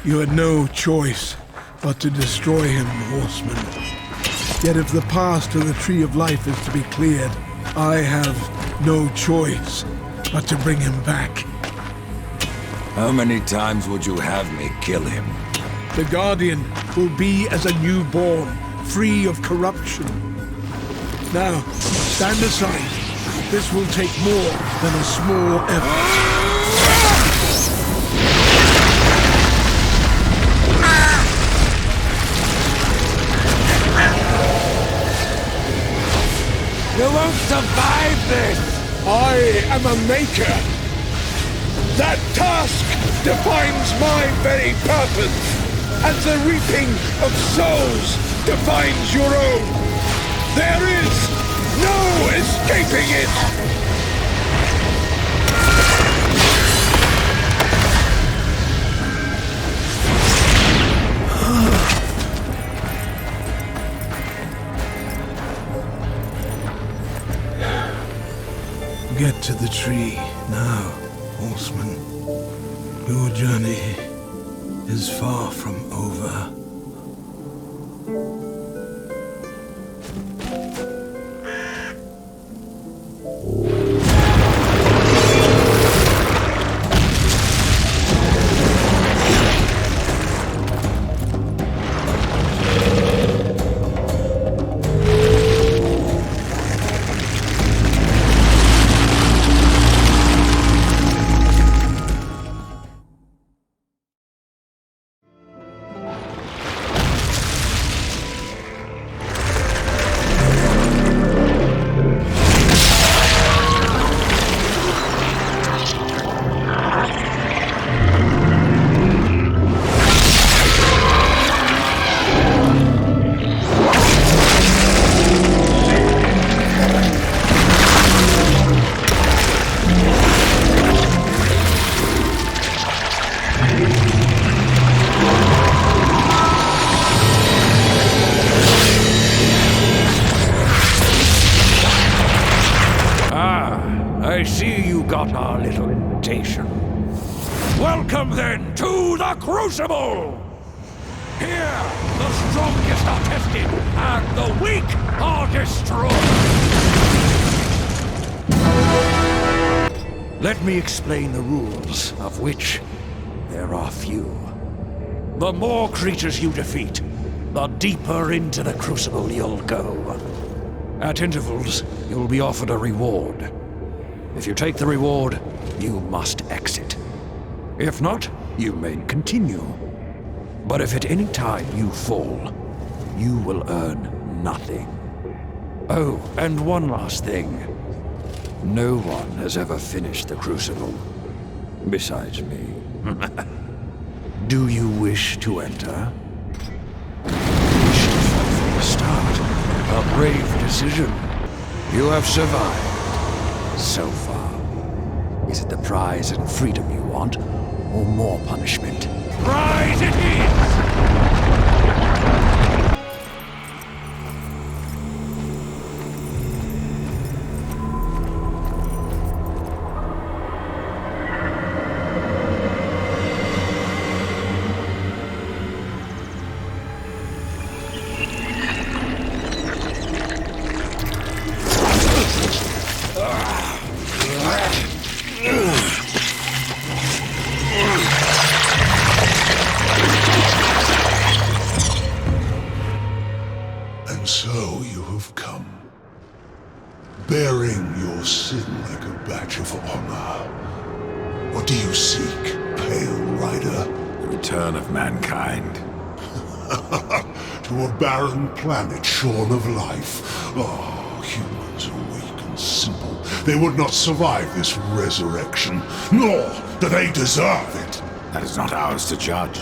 You had no choice but to destroy him, horseman. Yet if the path to the Tree of Life is to be cleared, I have no choice but to bring him back. How many times would you have me kill him? The Guardian will be as a newborn, free of corruption. Now, stand aside. This will take more than a small effort. You won't survive this! I am a maker. That task defines my very purpose, as the reaping of souls defines your own. There is no escaping it! Get to the tree now, horseman. Your journey is far from over. I see you got our little invitation. Welcome then to the Crucible! Here, the strongest are tested, and the weak are destroyed! Let me explain the rules, of which there are few. The more creatures you defeat, the deeper into the Crucible you'll go. At intervals, you'll be offered a reward. If you take the reward, you must exit. If not, you may continue. But if at any time you fall, you will earn nothing. Oh, and one last thing. No one has ever finished the Crucible, besides me. Do you wish to enter? Wish to fight from the start. A brave decision. You have survived. So far. Is it the prize and freedom you want, or more punishment? Prize it is! And so you have come, bearing your sin like a badge of honor. What do you seek, Pale Rider? The return of mankind. To a barren planet shorn of life. Oh, humans are weak and simple. They would not survive this resurrection, nor do they deserve it. That is not ours to judge.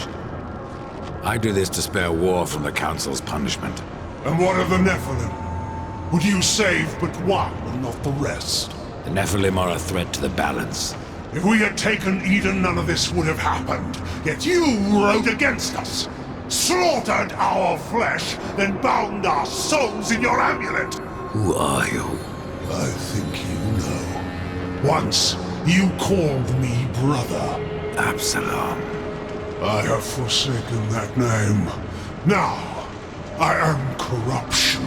I do this to spare war from the Council's punishment. And what of the Nephilim? Would you save but one and not the rest? The Nephilim are a threat to the balance. If we had taken Eden, none of this would have happened. Yet you rode against us, slaughtered our flesh, then bound our souls in your amulet. Who are you? I think you know. Once, you called me brother. Absalom. I have forsaken that name. Now, I am corruption.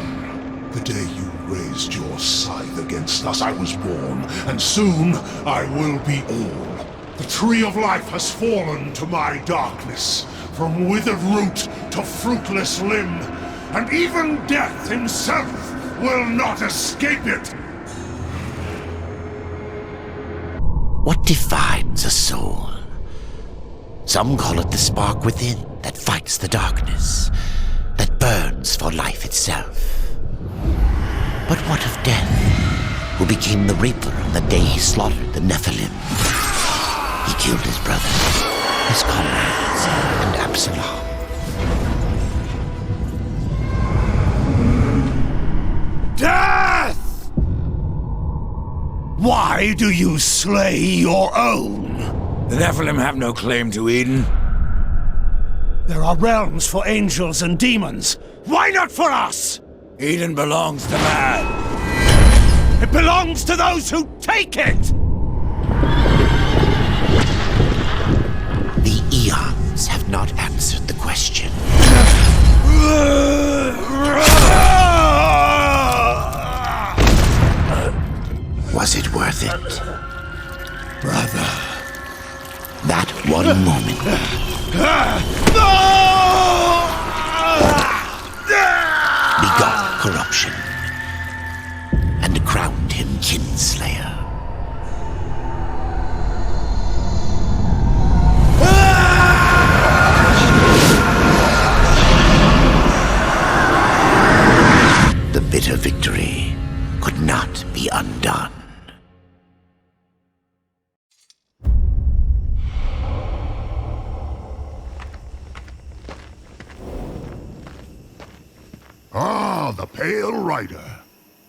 The day you raised your scythe against us, I was born, and soon I will be all. The tree of life has fallen to my darkness, from withered root to fruitless limb, and even death himself will not escape it. What defines a soul? Some call it the spark within that fights the darkness, that burns for life itself. But what of death, who became the Reaper on the day he slaughtered the Nephilim? He killed his brothers, his comrades, and Absalom. Death! Why do you slay your own? The Nephilim have no claim to Eden. There are realms for angels and demons. Why not for us? Eden belongs to man. It belongs to those who take it! The eons have not answered the question. Was it worth it? Brother. That one moment begot corruption and crowned him kinslayer. The bitter victory could not be undone. Ah, the Pale Rider.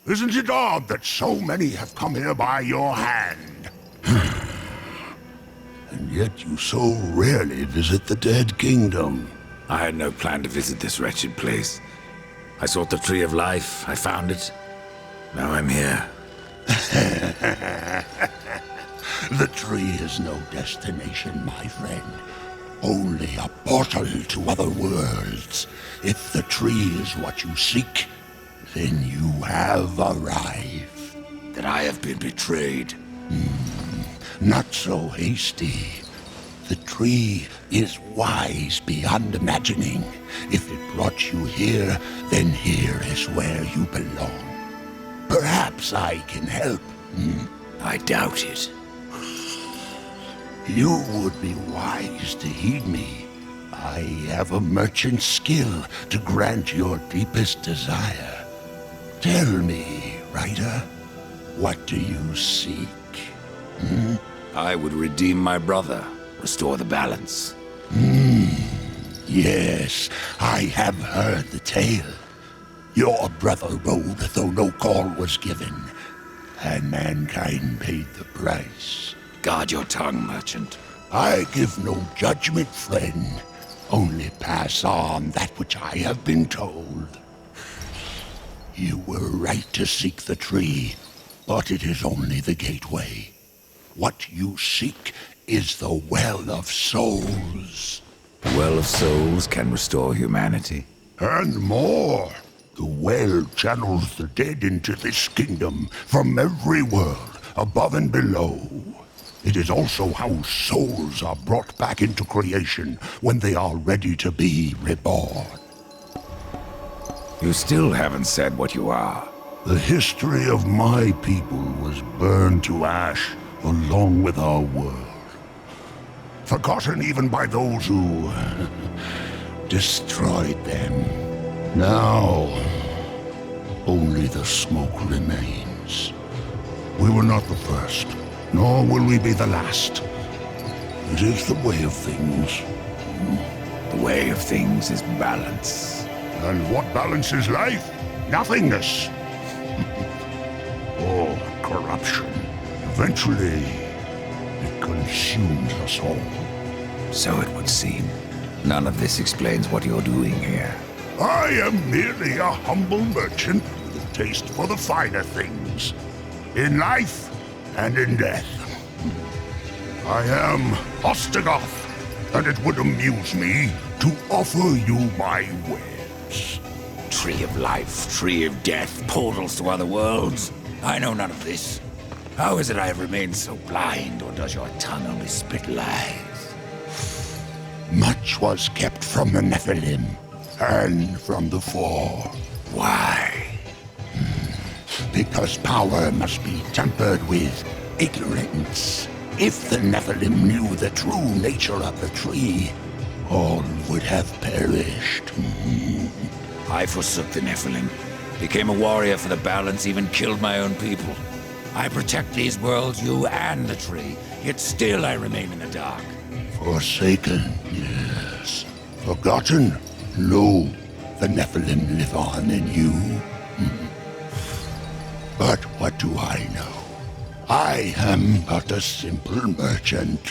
Isn't it odd that so many have come here by your hand? And yet you so rarely visit the Dead Kingdom. I had no plan to visit this wretched place. I sought the Tree of Life, I found it. Now I'm here. The tree is no destination, my friend. Only a portal to other worlds. If the tree is what you seek, then you have arrived. That I have been betrayed. Not so hasty. The tree is wise beyond imagining. If it brought you here, then here is where you belong. Perhaps I can help. I doubt it. You would be wise to heed me. I have a merchant's skill to grant your deepest desire. Tell me, Rider, what do you seek? I would redeem my brother, restore the balance. Yes, I have heard the tale. Your brother rode though no call was given, and mankind paid the price. Guard your tongue, merchant. I give no judgment, friend. Only pass on that which I have been told. You were right to seek the tree, but it is only the gateway. What you seek is the Well of Souls. The Well of Souls can restore humanity. And more. The well channels the dead into this kingdom from every world, above and below. It is also how souls are brought back into creation when they are ready to be reborn. You still haven't said what you are. The history of my people was burned to ash along with our world. Forgotten even by those who destroyed them. Now, only the smoke remains. We were not the first. Nor will we be the last. It is the way of things. The way of things is balance. And what balances life? Nothingness. Or corruption. Eventually, it consumes us all. So it would seem. None of this explains what you're doing here. I am merely a humble merchant with a taste for the finer things. In life and in death. I am Ostagoth, and it would amuse me to offer you my wares. Tree of life, tree of death, portals to other worlds. I know none of this. How is it I have remained so blind, or does your tongue only spit lies? Much was kept from the Nephilim, and from the Four. Why? Because power must be tempered with ignorance. If the Nephilim knew the true nature of the tree, all would have perished. I forsook the Nephilim, became a warrior for the balance, even killed my own people. I protect these worlds, you and the tree, yet still I remain in the dark. Forsaken, yes. Forgotten? No. The Nephilim live on in you. But what do I know? I am but a simple merchant.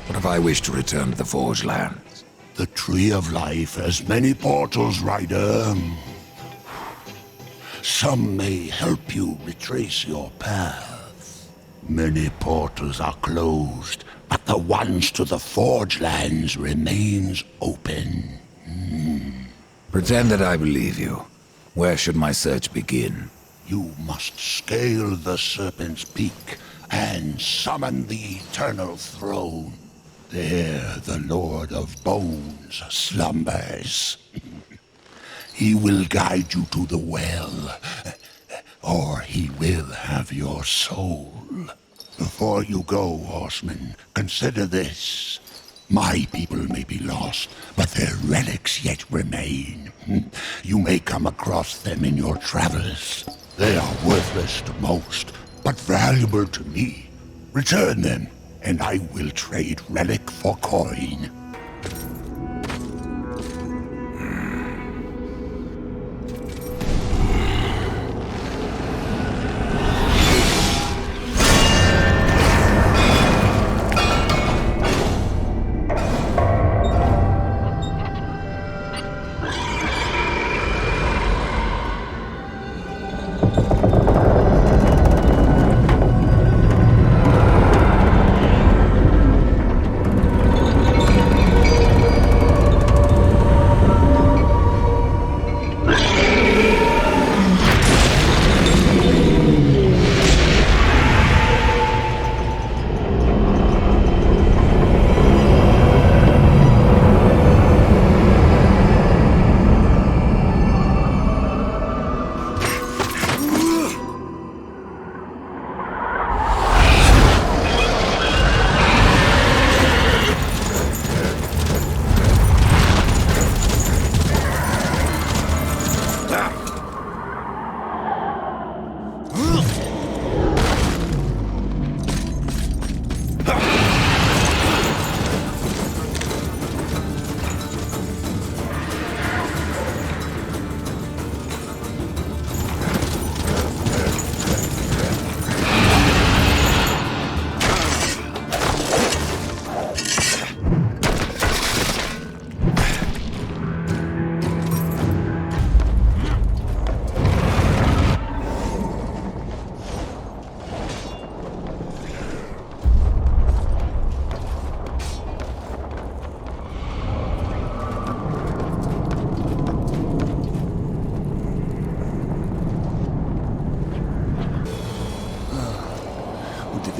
What if I wish to return to the Forge Lands? The Tree of Life has many portals, Rider. Some may help you retrace your path. Many portals are closed, but the ones to the Forge Lands remains open. Pretend that I believe you. Where should my search begin? You must scale the Serpent's Peak and summon the Eternal Throne. There the Lord of Bones slumbers. He will guide you to the well, or he will have your soul. Before you go, horseman, consider this. My people may be lost, but their relics yet remain. You may come across them in your travels. They are worthless to most, but valuable to me. Return them, and I will trade relic for coin.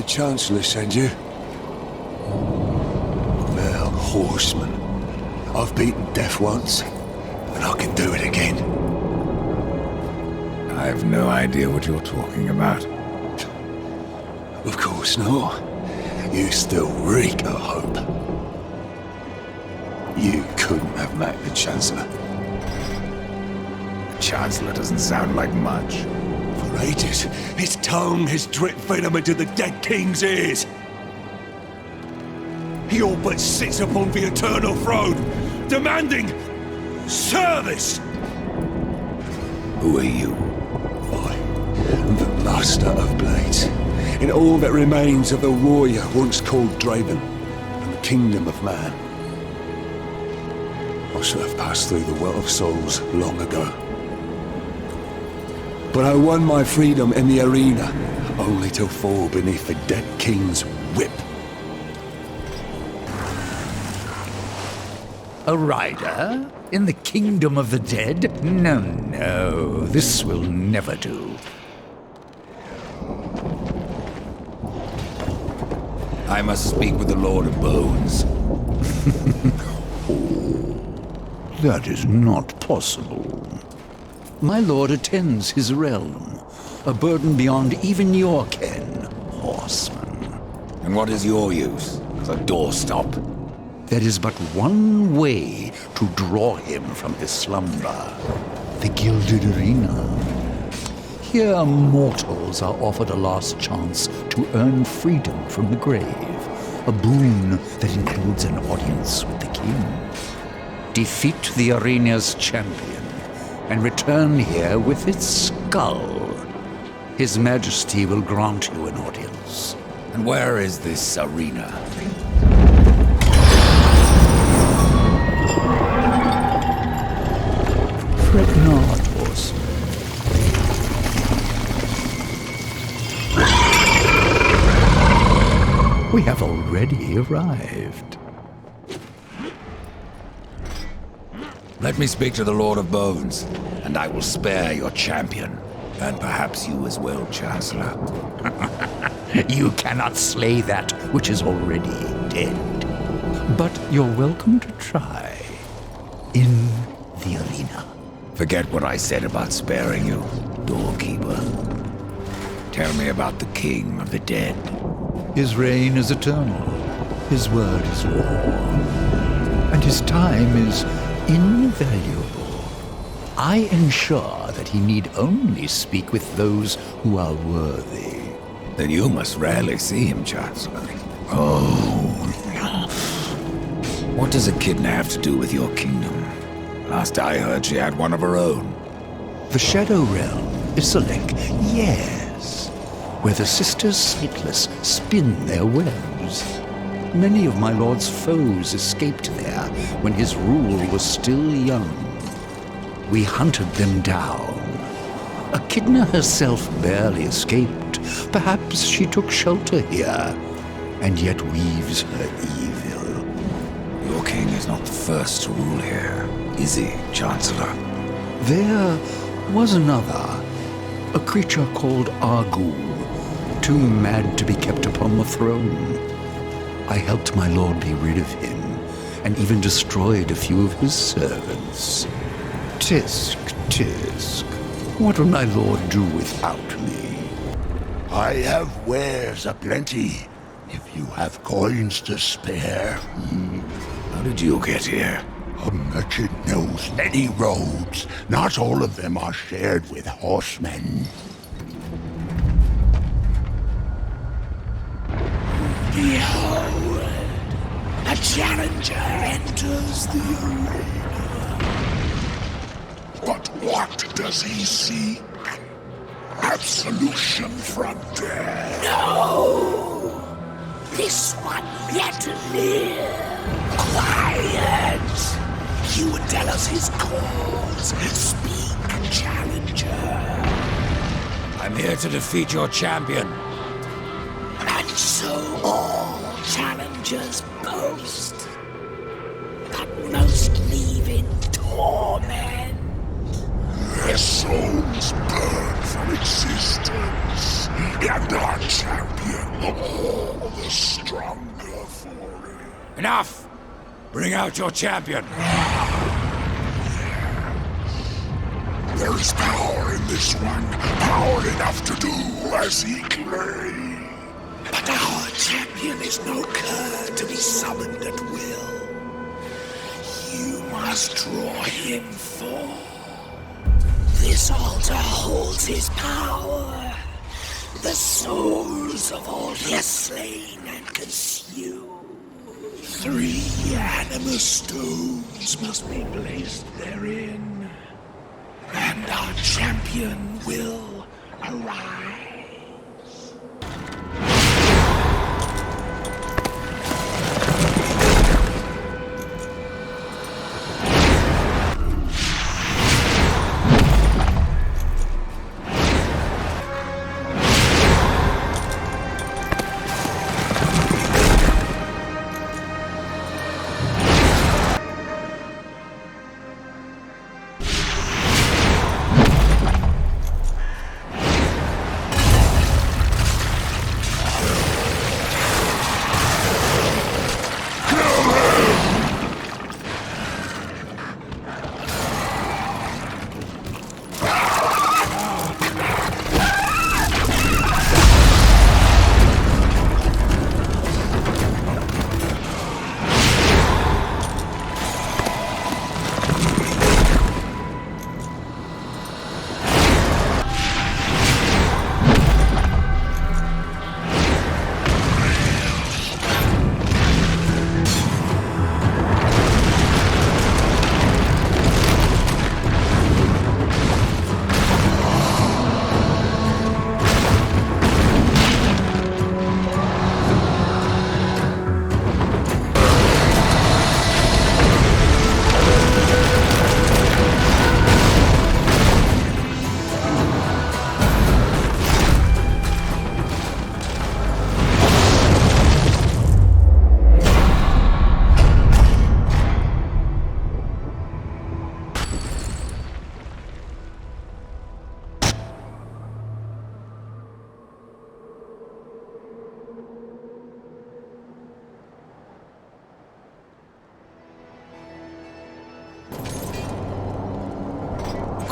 Chancellor send you? Well, horseman, I've beaten death once, and I can do it again. I have no idea what you're talking about. Of course not. You still reek of hope. You couldn't have met the Chancellor. The Chancellor doesn't sound like much. For ages, his tongue has dripped venom into the dead king's ears. He all but sits upon the eternal throne, demanding service. Who are you? I am the Master of Blades, in all that remains of the warrior once called Draven, and the kingdom of man. I should have passed through the well of souls long ago. But I won my freedom in the arena, only to fall beneath the dead king's whip. A rider? In the kingdom of the dead? No, this will never do. I must speak with the Lord of Bones. That is not possible. My lord attends his realm, a burden beyond even your ken, horseman. And what is your use? A doorstop? There is but one way to draw him from his slumber. The Gilded Arena. Here mortals are offered a last chance to earn freedom from the grave, a boon that includes an audience with the king. Defeat the arena's champion, and return here with its skull. His Majesty will grant you an audience. And where is this arena? Fret not, horseman. We have already arrived. Let me speak to the Lord of Bones, and I will spare your champion. And perhaps you as well, Chancellor. You cannot slay that which is already dead. But you're welcome to try. In the arena. Forget what I said about sparing you, doorkeeper. Tell me about the king of the dead. His reign is eternal. His word is law. And his time is invaluable. I ensure that he need only speak with those who are worthy. Then you must rarely see him, Chancellor. Oh. What does Echidna have to do with your kingdom? Last I heard, she had one of her own. The Shadow Realm, Isolec, yes. Where the Sisters Sightless spin their webs. Many of my lord's foes escaped there when his rule was still young. We hunted them down. Echidna herself barely escaped. Perhaps she took shelter here, and yet weaves her evil. Your king is not the first to rule here, is he, Chancellor? There was another, a creature called Argul, too mad to be kept upon the throne. I helped my lord be rid of him, and even destroyed a few of his servants. Tisk, tisk. What would my lord do without me? I have wares aplenty, if you have coins to spare. How did you get here? A merchant knows many roads. Not all of them are shared with horsemen. Behold, a challenger enters the arena. But what does he seek? Absolution from death. No! This one yet to live. Quiet! You would tell us his cause. Speak, challenger. I'm here to defeat your champion. And so all challengers boast, but most leave in torment. Their souls burn from existence, and our champion all the stronger for it. Enough! Bring out your champion. There is power in this one, power enough to do as he claims. But our champion is no cur to be summoned at will. You must draw him forth. This altar holds his power. The souls of all he has slain and consumed. 3 anima stones must be placed therein. And our champion will arise.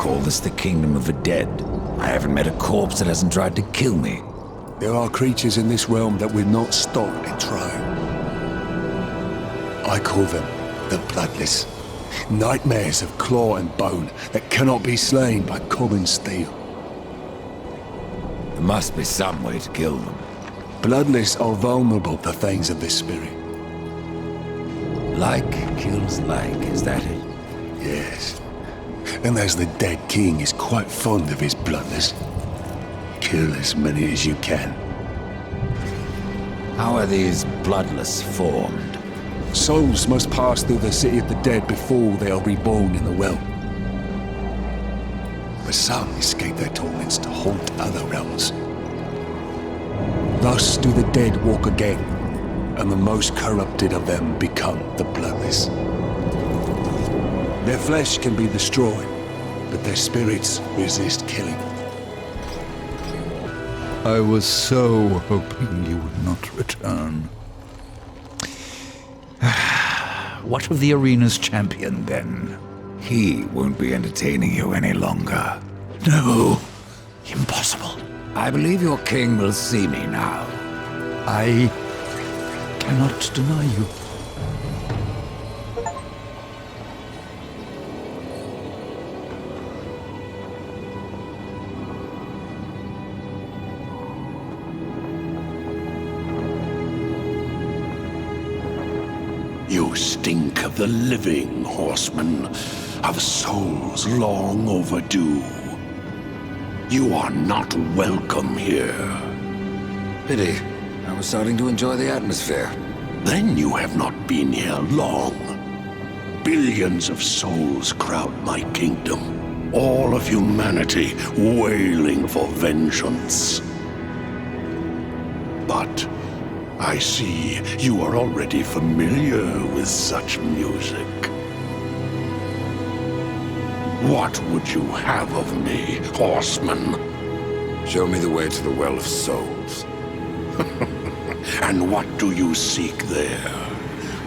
call this the kingdom of the dead. I haven't met a corpse that hasn't tried to kill me. There are creatures in this realm that will not stop in trying. I call them the Bloodless. Nightmares of claw and bone that cannot be slain by common steel. There must be some way to kill them. Bloodless are vulnerable to things of this spirit. Like kills like, is that it? Yes. And as the dead king is quite fond of his Bloodless, kill as many as you can. How are these Bloodless formed? Souls must pass through the city of the dead before they are reborn in the realm. But some escape their torments to haunt other realms. Thus do the dead walk again, and the most corrupted of them become the Bloodless. Their flesh can be destroyed, but their spirits resist killing. I was so hoping you would not return. What of the arena's champion, then? He won't be entertaining you any longer. No, impossible. I believe your king will see me now. I cannot deny you. You stink of the living, horseman, of souls long overdue. You are not welcome here. Pity. I was starting to enjoy the atmosphere. Then you have not been here long. Billions of souls crowd my kingdom. All of humanity wailing for vengeance. But I see you are already familiar with such music. What would you have of me, horseman? Show me the way to the Well of Souls. And what do you seek there?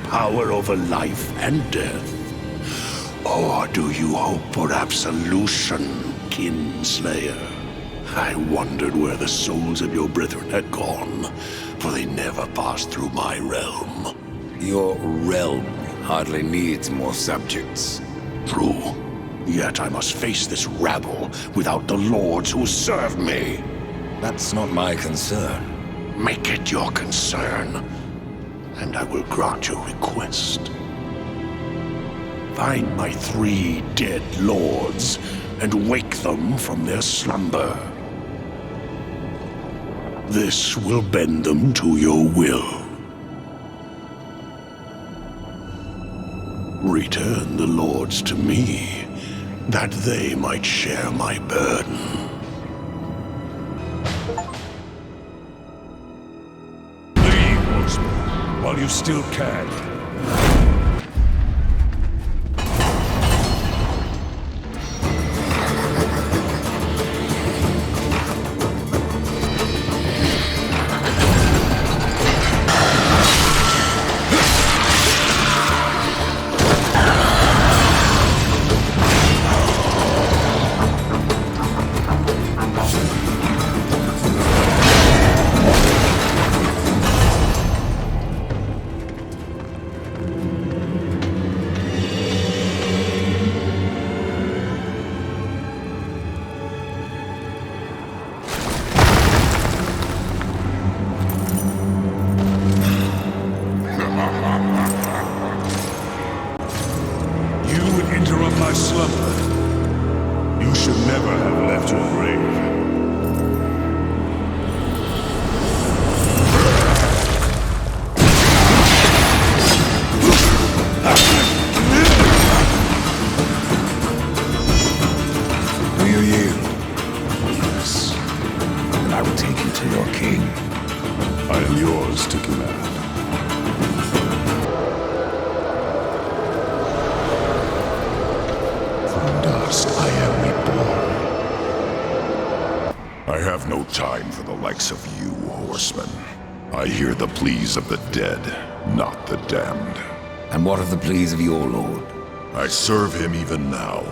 Power over life and death? Or do you hope for absolution, kinslayer? I wondered where the souls of your brethren had gone, for they never passed through my realm. Your realm hardly needs more subjects. True. Yet I must face this rabble without the lords who serve me. That's not my concern. Make it your concern, and I will grant your request. Find my 3 dead lords, and wake them from their slumber. This will bend them to your will. Return the lords to me, that they might share my burden. Leave, horseman, while you still can. Of you, horsemen. I hear the pleas of the dead, not the damned. And what are the pleas of your lord? I serve him even now.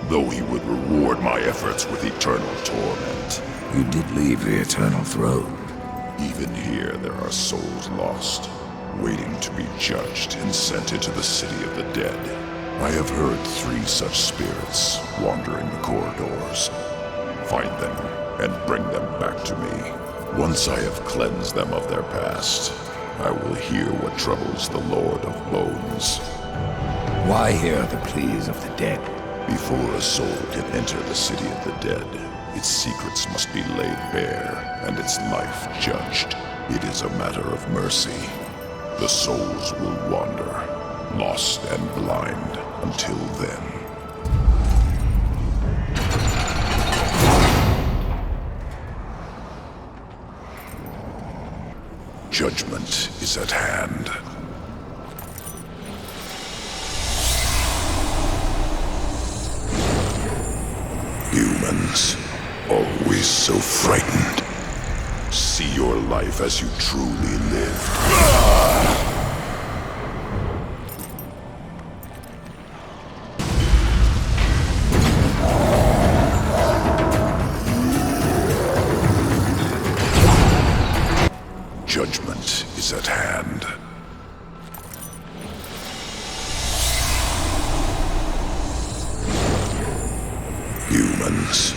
though he would reward my efforts with eternal torment. You did leave the Eternal Throne. Even here there are souls lost, waiting to be judged and sent into the city of the dead. I have heard 3 such spirits wandering the corridors. Find them and bring them back to me. Once I have cleansed them of their past, I will hear what troubles the Lord of Bones. Why hear the pleas of the dead? Before a soul can enter the city of the dead, its secrets must be laid bare and its life judged. It is a matter of mercy. The souls will wander, lost and blind, until then. Judgment is at hand. Humans, always so frightened. See your life as you truly live. Judgment is at hand. Humans,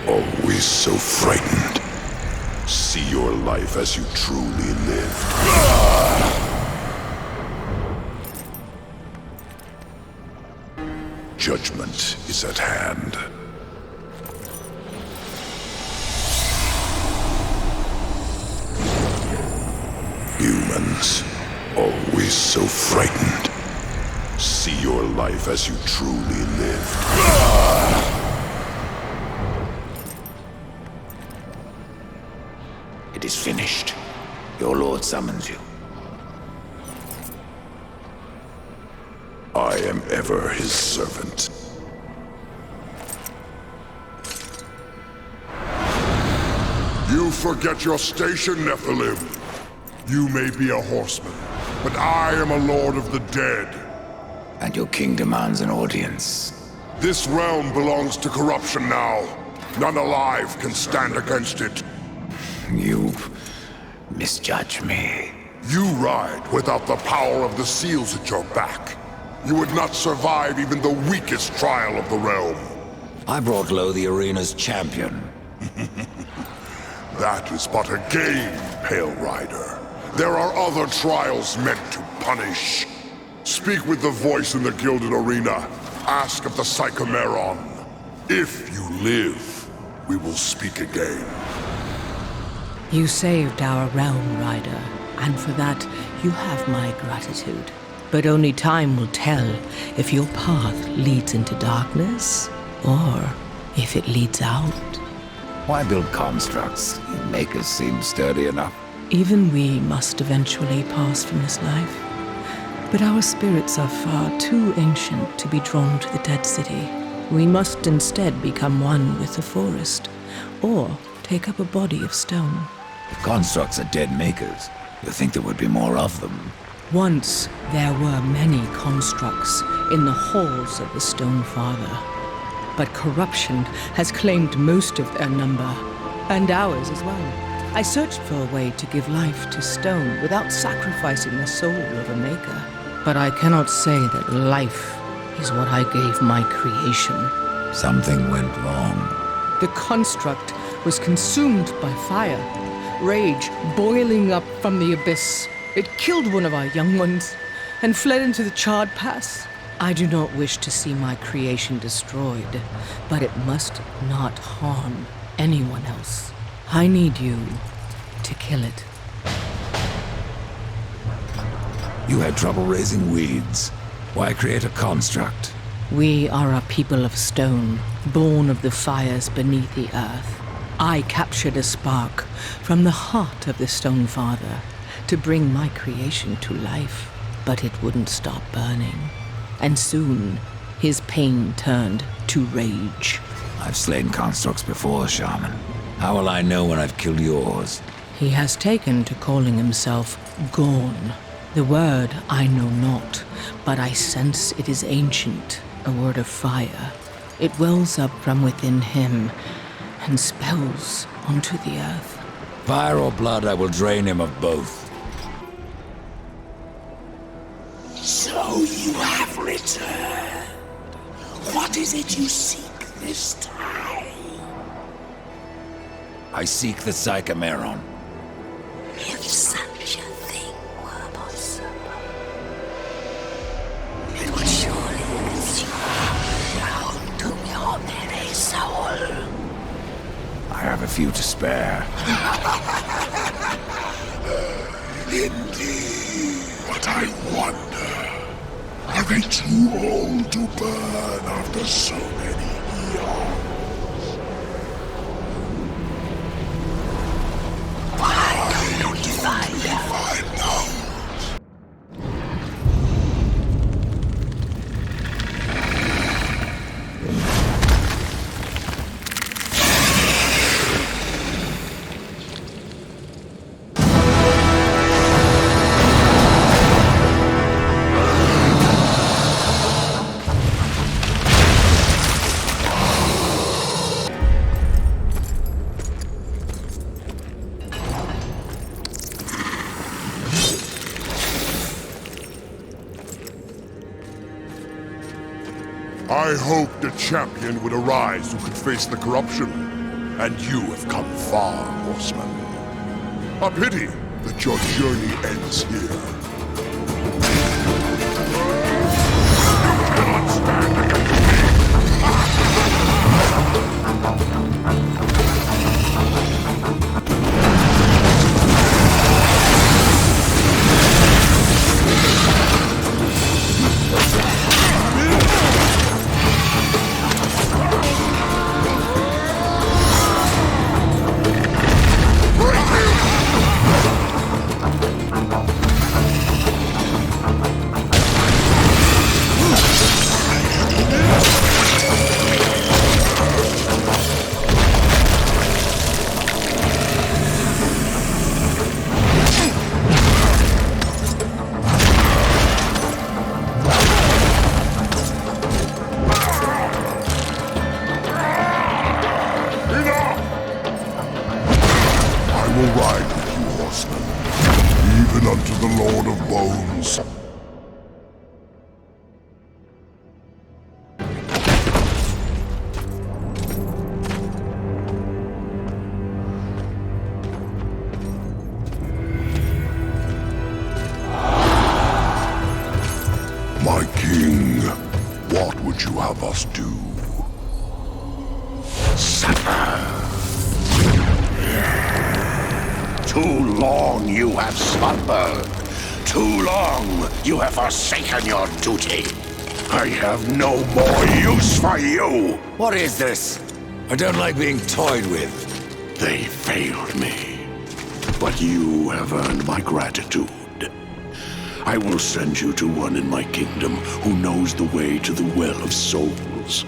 always so frightened. See your life as you truly live. Judgment is at hand. Humans, always so frightened. See your life as you truly live. It is finished. Your lord summons you. I am ever his servant. You forget your station, Nephilim. You may be a horseman, but I am a lord of the dead. And your king demands an audience. This realm belongs to corruption now. None alive can stand against it. You misjudge me. You ride without the power of the seals at your back. You would not survive even the weakest trial of the realm. I brought low the arena's champion. That is but a game, Pale Rider. There are other trials meant to punish. Speak with the voice in the Gilded Arena. Ask of the Psychomeron. If you live, we will speak again. You saved our realm, Rider, and for that, you have my gratitude. But only time will tell if your path leads into darkness, or if it leads out. Why build constructs? You make us seem sturdy enough. Even we must eventually pass from this life. But our spirits are far too ancient to be drawn to the dead city. We must instead become one with the forest, or take up a body of stone. Constructs are dead makers. You think there would be more of them? Once there were many constructs in the halls of the Stone Father. But corruption has claimed most of their number, and ours as well. I searched for a way to give life to stone without sacrificing the soul of a maker. But I cannot say that life is what I gave my creation. Something went wrong. The construct was consumed by fire, rage boiling up from the abyss. It killed one of our young ones and fled into the charred pass. I do not wish to see my creation destroyed, but it must not harm anyone else. I need you to kill it. You had trouble raising weeds. Why create a construct? We are a people of stone, born of the fires beneath the earth. I captured a spark from the heart of the Stone Father to bring my creation to life, but it wouldn't stop burning. And soon, his pain turned to rage. I've slain constructs before, Shaman. How will I know when I've killed yours? He has taken to calling himself Gorn. The word I know not, but I sense it is ancient, a word of fire. It wells up from within him and spells onto the earth. Fire or blood, I will drain him of both. So you have returned. What is it you seek this time? I seek the Psychomeron. If such a thing were possible, it would surely consume down to your very soul. I have a few to spare. Indeed. But I wonder, are they too old to burn after so many eons? Why don't you find out? I hoped a champion would arise who could face the corruption, and you have come far, horseman. A pity that your journey ends here. You cannot stand against unto the Lord of Bones. My king, what would you have us do? Suffer. Too long you have slumbered. Too long you have forsaken your duty. I have no more use for you. What is this? I don't like being toyed with. They failed me, but you have earned my gratitude. I will send you to one in my kingdom who knows the way to the Well of Souls.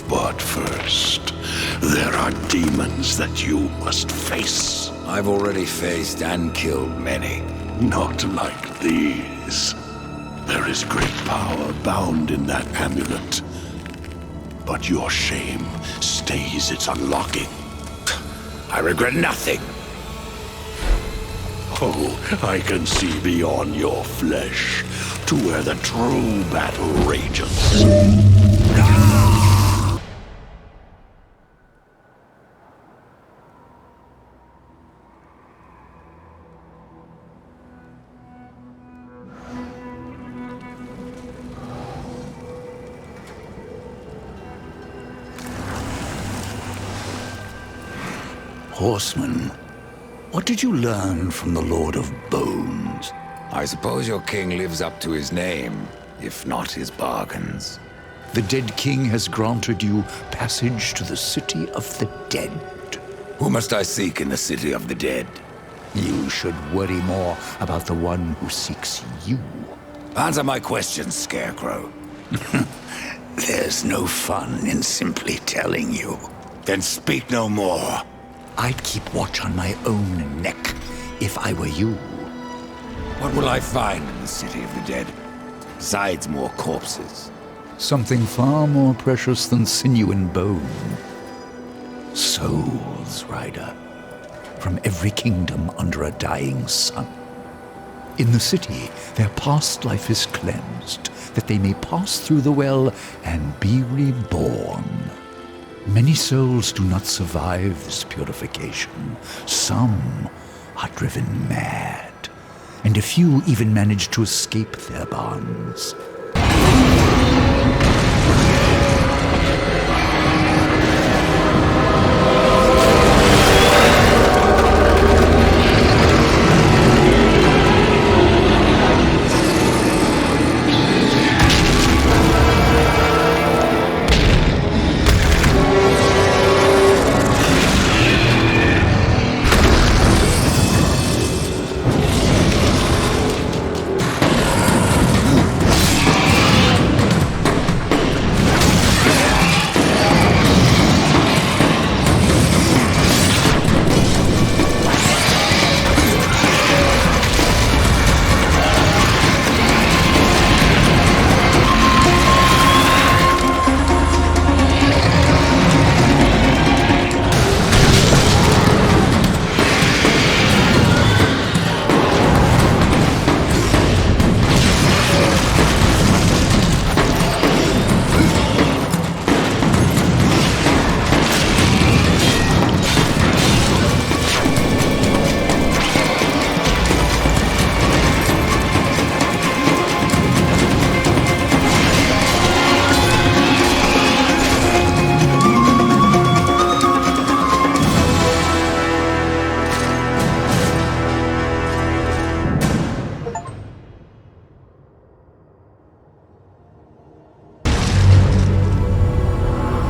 But first, there are demons that you must face. I've already faced and killed many. Not like these. There is great power bound in that amulet. But your shame stays its unlocking. I regret nothing. Oh, I can see beyond your flesh to where the true battle rages. Horseman, what did you learn from the Lord of Bones? I suppose your king lives up to his name, if not his bargains. The dead king has granted you passage to the city of the dead. Who must I seek in the city of the dead? You should worry more about the one who seeks you. Answer my questions, Scarecrow. There's no fun in simply telling you. Then speak no more. I'd keep watch on my own neck if I were you. What will I find in the city of the dead, besides more corpses? Something far more precious than sinew and bone. Souls, Rider. From every kingdom under a dying sun. In the city, their past life is cleansed, that they may pass through the well and be reborn. Many souls do not survive this purification. Some are driven mad, and a few even manage to escape their bonds.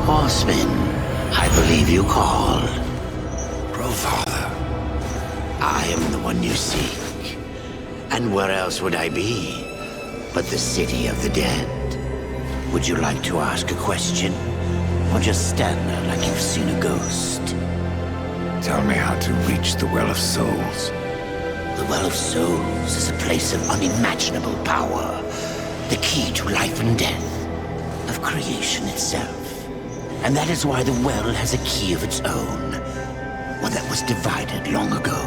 Horseman, I believe you called. Grandfather, I am the one you seek. And where else would I be but the city of the dead? Would you like to ask a question? Or just stand there like you've seen a ghost? Tell me how to reach the Well of Souls. The Well of Souls is a place of unimaginable power. The key to life and death, of creation itself. And that is why the well has a key of its own, one that was divided long ago.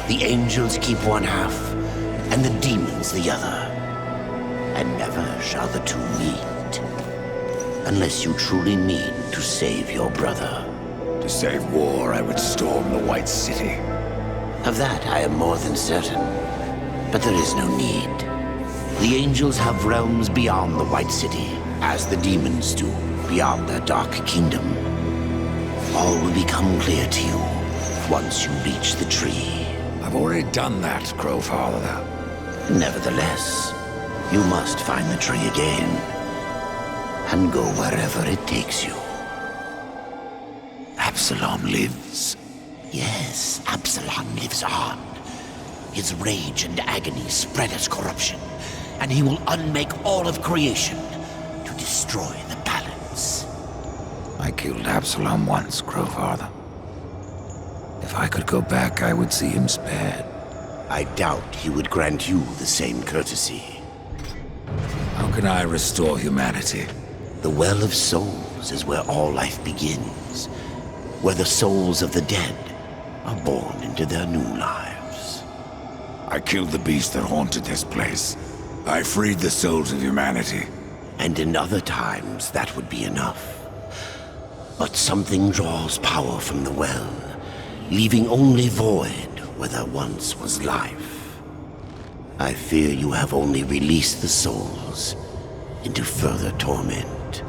The angels keep one half, and the demons the other. And never shall the two meet. Unless you truly mean to save your brother. To save war, I would storm the White City. Of that I am more than certain. But there is no need. The angels have realms beyond the White City, as the demons do. Beyond their dark kingdom. All will become clear to you once you reach the tree. I've already done that, Crowfather. Nevertheless, you must find the tree again. And go wherever it takes you. Absalom lives. Yes, Absalom lives on. His rage and agony spread as corruption. And he will unmake all of creation to destroy the balance. I killed Absalom once, Crowfather. If I could go back, I would see him spared. I doubt he would grant you the same courtesy. How can I restore humanity? The Well of Souls is where all life begins. Where the souls of the dead are born into their new lives. I killed the beast that haunted this place. I freed the souls of humanity. And in other times, that would be enough. But something draws power from the well, leaving only void where there once was life. I fear you have only released the souls into further torment.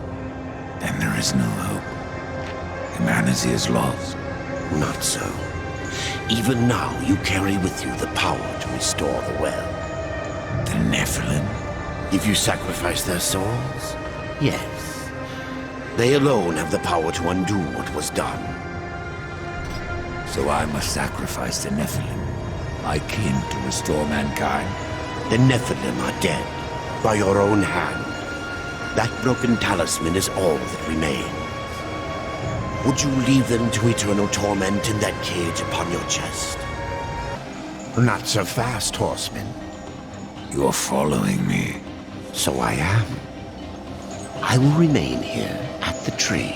Then there is no hope. Humanity is lost. Not so. Even now, you carry with you the power to restore the well. The Nephilim? If you sacrifice their souls, yes. They alone have the power to undo what was done. So I must sacrifice the Nephilim, my kin, to restore mankind? The Nephilim are dead, by your own hand. That broken talisman is all that remains. Would you leave them to eternal torment in that cage upon your chest? Not so fast, horseman. You're following me. So I am. I will remain here at the tree,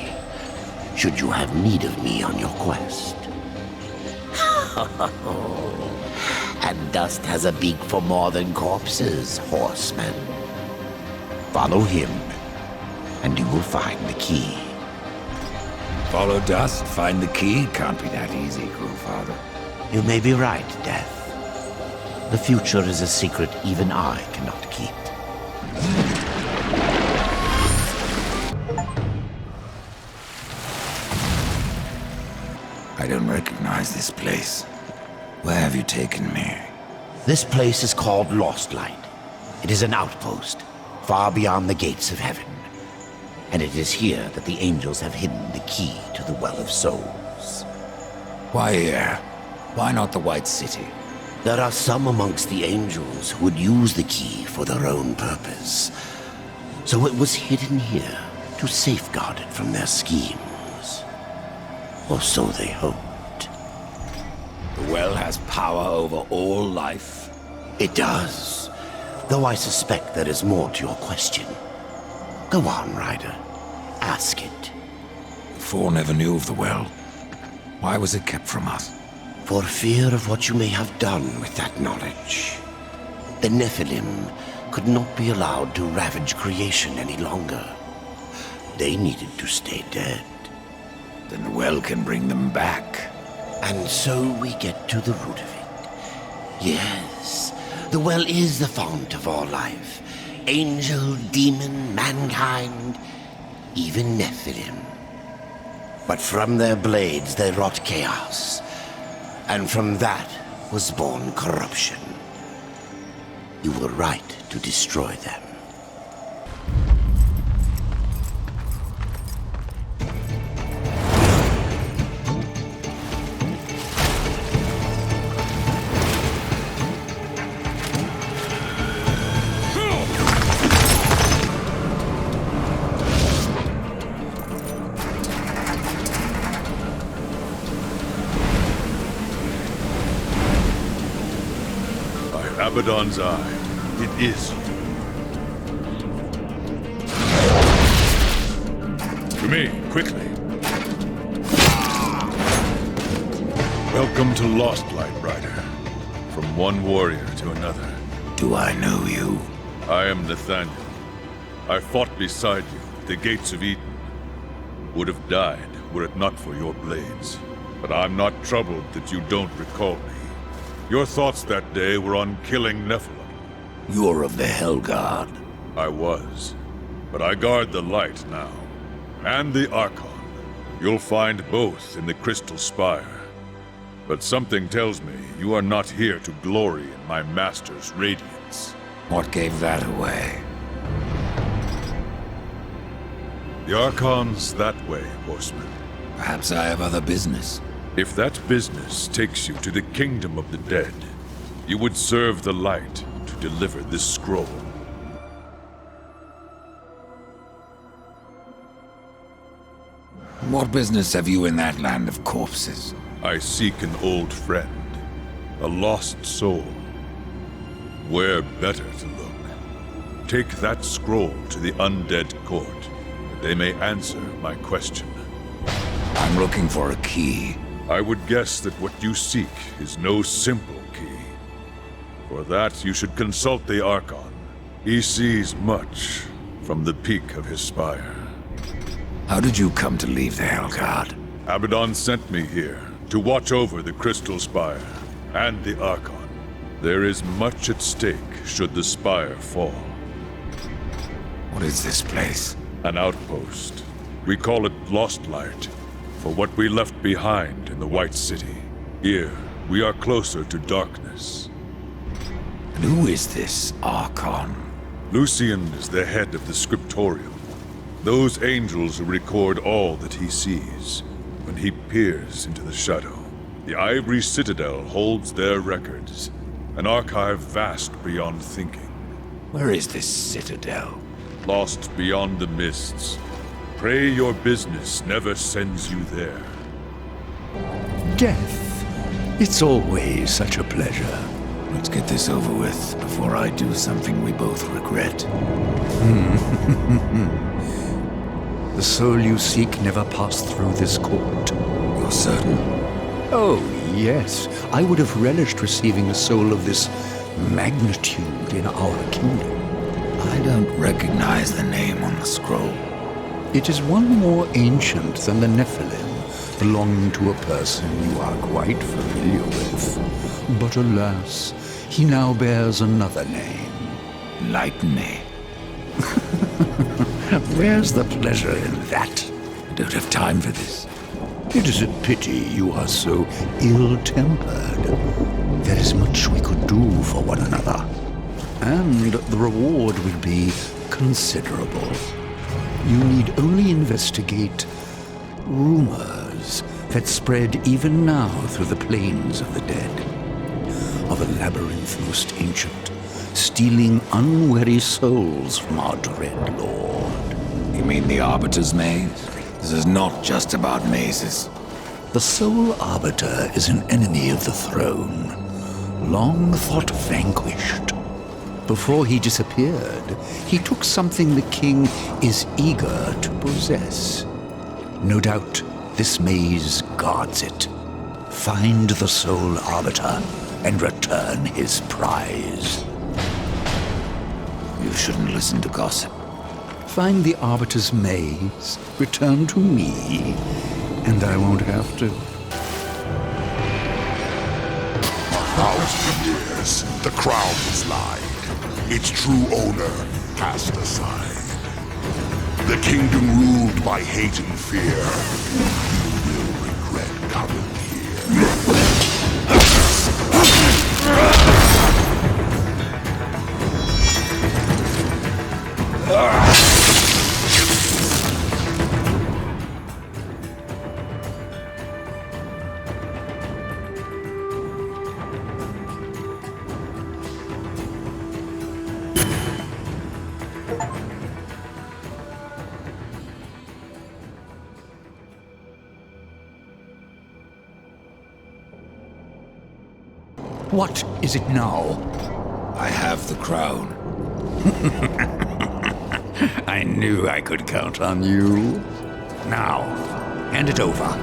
should you have need of me on your quest. And dust has a beak for more than corpses, horseman. Follow him, and you will find the key. Follow dust, find the key? Can't be that easy, Grandfather. You may be right, Death. The future is a secret even I cannot keep. I don't recognize this place. Where have you taken me? This place is called Lost Light. It is an outpost, far beyond the gates of heaven. And it is here that the angels have hidden the key to the Well of Souls. Why here? Why not the White City? There are some amongst the angels who would use the key for their own purpose. So it was hidden here to safeguard it from their schemes. Or so they hoped. The well has power over all life. It does. Though I suspect there is more to your question. Go on, Ryder. Ask it. The Four never knew of the well. Why was it kept from us? For fear of what you may have done with that knowledge. The Nephilim could not be allowed to ravage creation any longer. They needed to stay dead. Then the well can bring them back. And so we get to the root of it. Yes, the well is the fount of all life. Angel, demon, mankind, even Nephilim. But from their blades they wrought chaos. And from that was born corruption. You were right to destroy them. Abaddon's eye. It is you. To me, quickly. Welcome to Lost Light, Rider. From one warrior to another. Do I know you? I am Nathaniel. I fought beside you at the gates of Eden. Would have died were it not for your blades. But I'm not troubled that you don't recall me. Your thoughts that day were on killing Nephilim. You're of the Hellguard. I was. But I guard the light now. And the Archon. You'll find both in the Crystal Spire. But something tells me you are not here to glory in my master's radiance. What gave that away? The Archon's that way, Horseman. Perhaps I have other business. If that business takes you to the kingdom of the dead, you would serve the light to deliver this scroll. What business have you in that land of corpses? I seek an old friend, a lost soul. Where better to look? Take that scroll to the undead court, that they may answer my question. I'm looking for a key. I would guess that what you seek is no simple key. For that, you should consult the Archon. He sees much from the peak of his spire. How did you come to leave the Hellguard? Abaddon sent me here to watch over the Crystal Spire and the Archon. There is much at stake should the spire fall. What is this place? An outpost. We call it Lost Light, for what we left behind in the White City. Here, we are closer to darkness. And who is this Archon? Lucian is the head of the Scriptorium. Those angels who record all that he sees when he peers into the shadow. The Ivory Citadel holds their records, an archive vast beyond thinking. Where is this citadel? Lost beyond the mists. Pray your business never sends you there. Death. It's always such a pleasure. Let's get this over with before I do something we both regret. The soul you seek never passed through this court. You're certain? Oh, yes. I would have relished receiving a soul of this magnitude in our kingdom. I don't recognize the name on the scroll. It is one more ancient than the Nephilim, belonging to a person you are quite familiar with. But alas, he now bears another name. Enlighten me. Where's the pleasure in that? I don't have time for this. It is a pity you are so ill-tempered. There is much we could do for one another. And the reward will be considerable. You need only investigate rumors that spread even now through the plains of the dead. Of a labyrinth most ancient, stealing unwary souls from our dread lord. You mean the Arbiter's Maze? This is not just about mazes. The sole Arbiter is an enemy of the throne, long thought vanquished. Before he disappeared, he took something the king is eager to possess. No doubt this maze guards it. Find the sole Arbiter and return his prize. You shouldn't listen to gossip. Find the Arbiter's maze, return to me, and I won't have to. 1,000 years, the crown was lied. Its true owner cast aside. The kingdom ruled by hate and fear. You will regret coming here. What is it now? I have the crown. I knew I could count on you. Now, hand it over,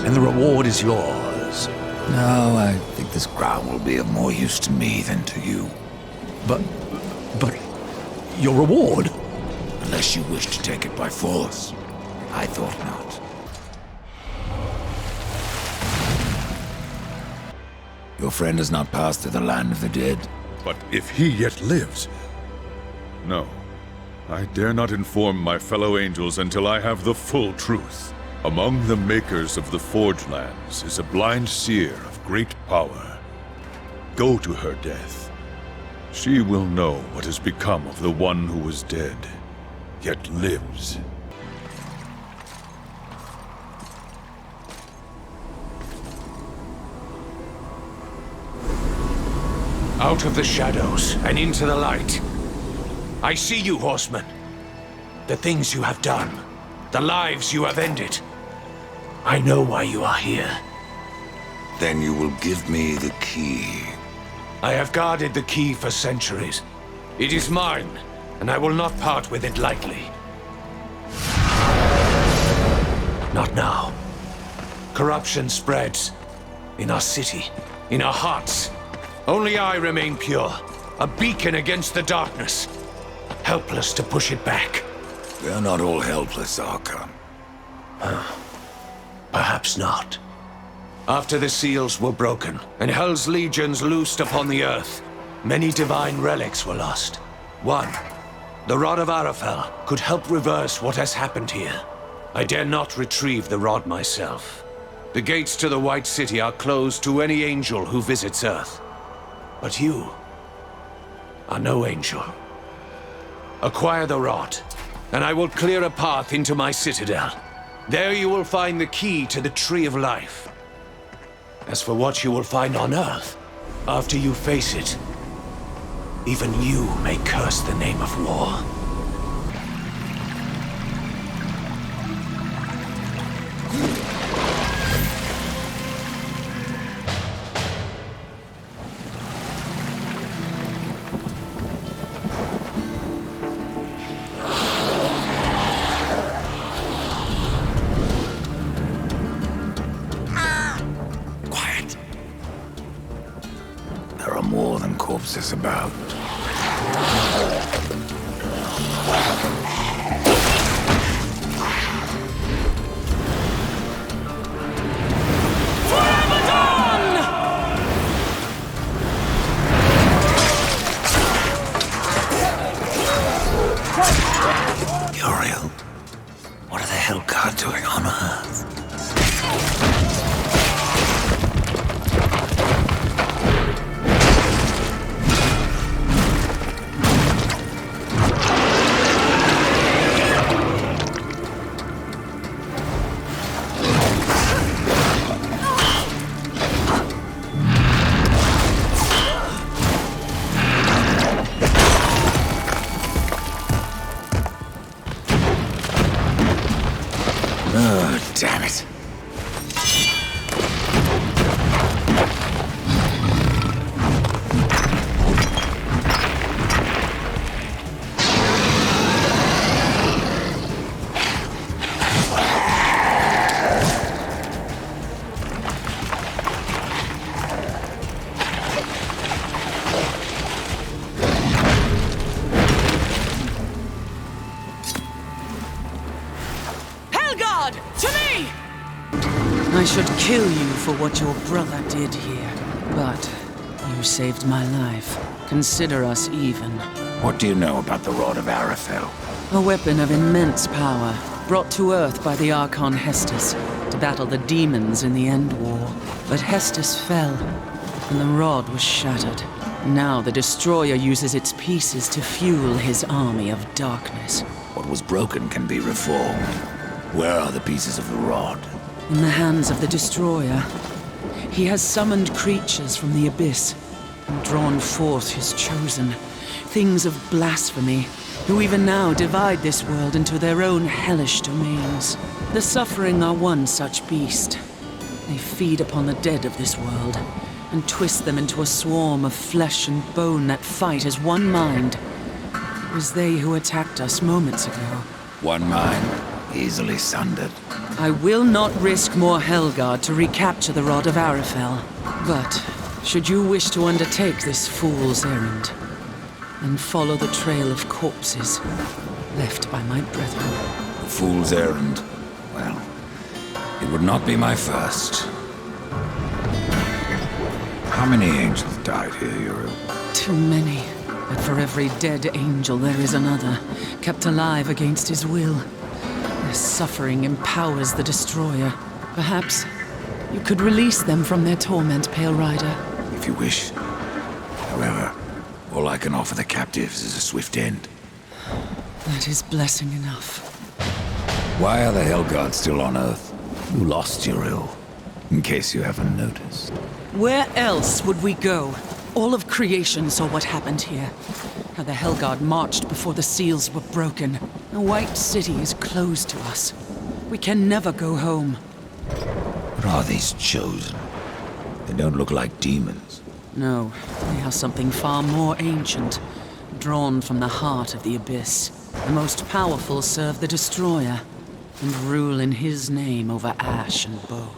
and the reward is yours. No, I think this crown will be of more use to me than to you. But, your reward? Unless you wish to take it by force. I thought not. Your friend has not passed through the land of the dead. But if he yet lives... No. I dare not inform my fellow angels until I have the full truth. Among the makers of the Forge Lands is a blind seer of great power. Go to her death. She will know what has become of the one who was dead, yet lives. Out of the shadows and into the light. I see you, horsemen. The things you have done. The lives you have ended. I know why you are here. Then you will give me the key. I have guarded the key for centuries. It is mine, and I will not part with it lightly. Not now. Corruption spreads. In our city. In our hearts. Only I remain pure, a beacon against the darkness, helpless to push it back. We are not all helpless, Arkham. Perhaps not. After the seals were broken, and Hell's legions loosed upon the earth, many divine relics were lost. One, the Rod of Arafel, could help reverse what has happened here. I dare not retrieve the rod myself. The gates to the White City are closed to any angel who visits Earth. But you are no angel. Acquire the rod, and I will clear a path into my citadel. There you will find the key to the Tree of Life. As for what you will find on Earth, after you face it, even you may curse the name of war. corpses about. Uriel, what are the Hellguard doing on Earth? Oh, damn it. I should kill you for what your brother did here. But you saved my life. Consider us even. What do you know about the Rod of Arafel? A weapon of immense power, brought to Earth by the Archon Hestus to battle the demons in the End War. But Hestus fell, and the rod was shattered. Now the Destroyer uses its pieces to fuel his army of darkness. What was broken can be reformed. Where are the pieces of the rod? In the hands of the Destroyer. He has summoned creatures from the abyss and drawn forth his chosen, things of blasphemy, who even now divide this world into their own hellish domains. The Suffering are one such beast. They feed upon the dead of this world and twist them into a swarm of flesh and bone that fight as one mind. It was they who attacked us moments ago. One mind, easily sundered. I will not risk more Hellguard to recapture the Rod of Arafel. But, should you wish to undertake this fool's errand, then follow the trail of corpses left by my brethren. A fool's errand? Well, it would not be my first. How many angels died here, Uriel? Too many. But for every dead angel there is another, kept alive against his will. Their suffering empowers the Destroyer. Perhaps you could release them from their torment, Pale Rider. If you wish. However, all I can offer the captives is a swift end. That is blessing enough. Why are the Hellguards still on Earth? You lost Uriel, in case you haven't noticed. Where else would we go? All of creation saw what happened here. How the Hellguard marched before the seals were broken. The White City is closed to us. We can never go home. What are these chosen? They don't look like demons. No, they are something far more ancient, drawn from the heart of the Abyss. The most powerful serve the Destroyer, and rule in his name over ash and bone.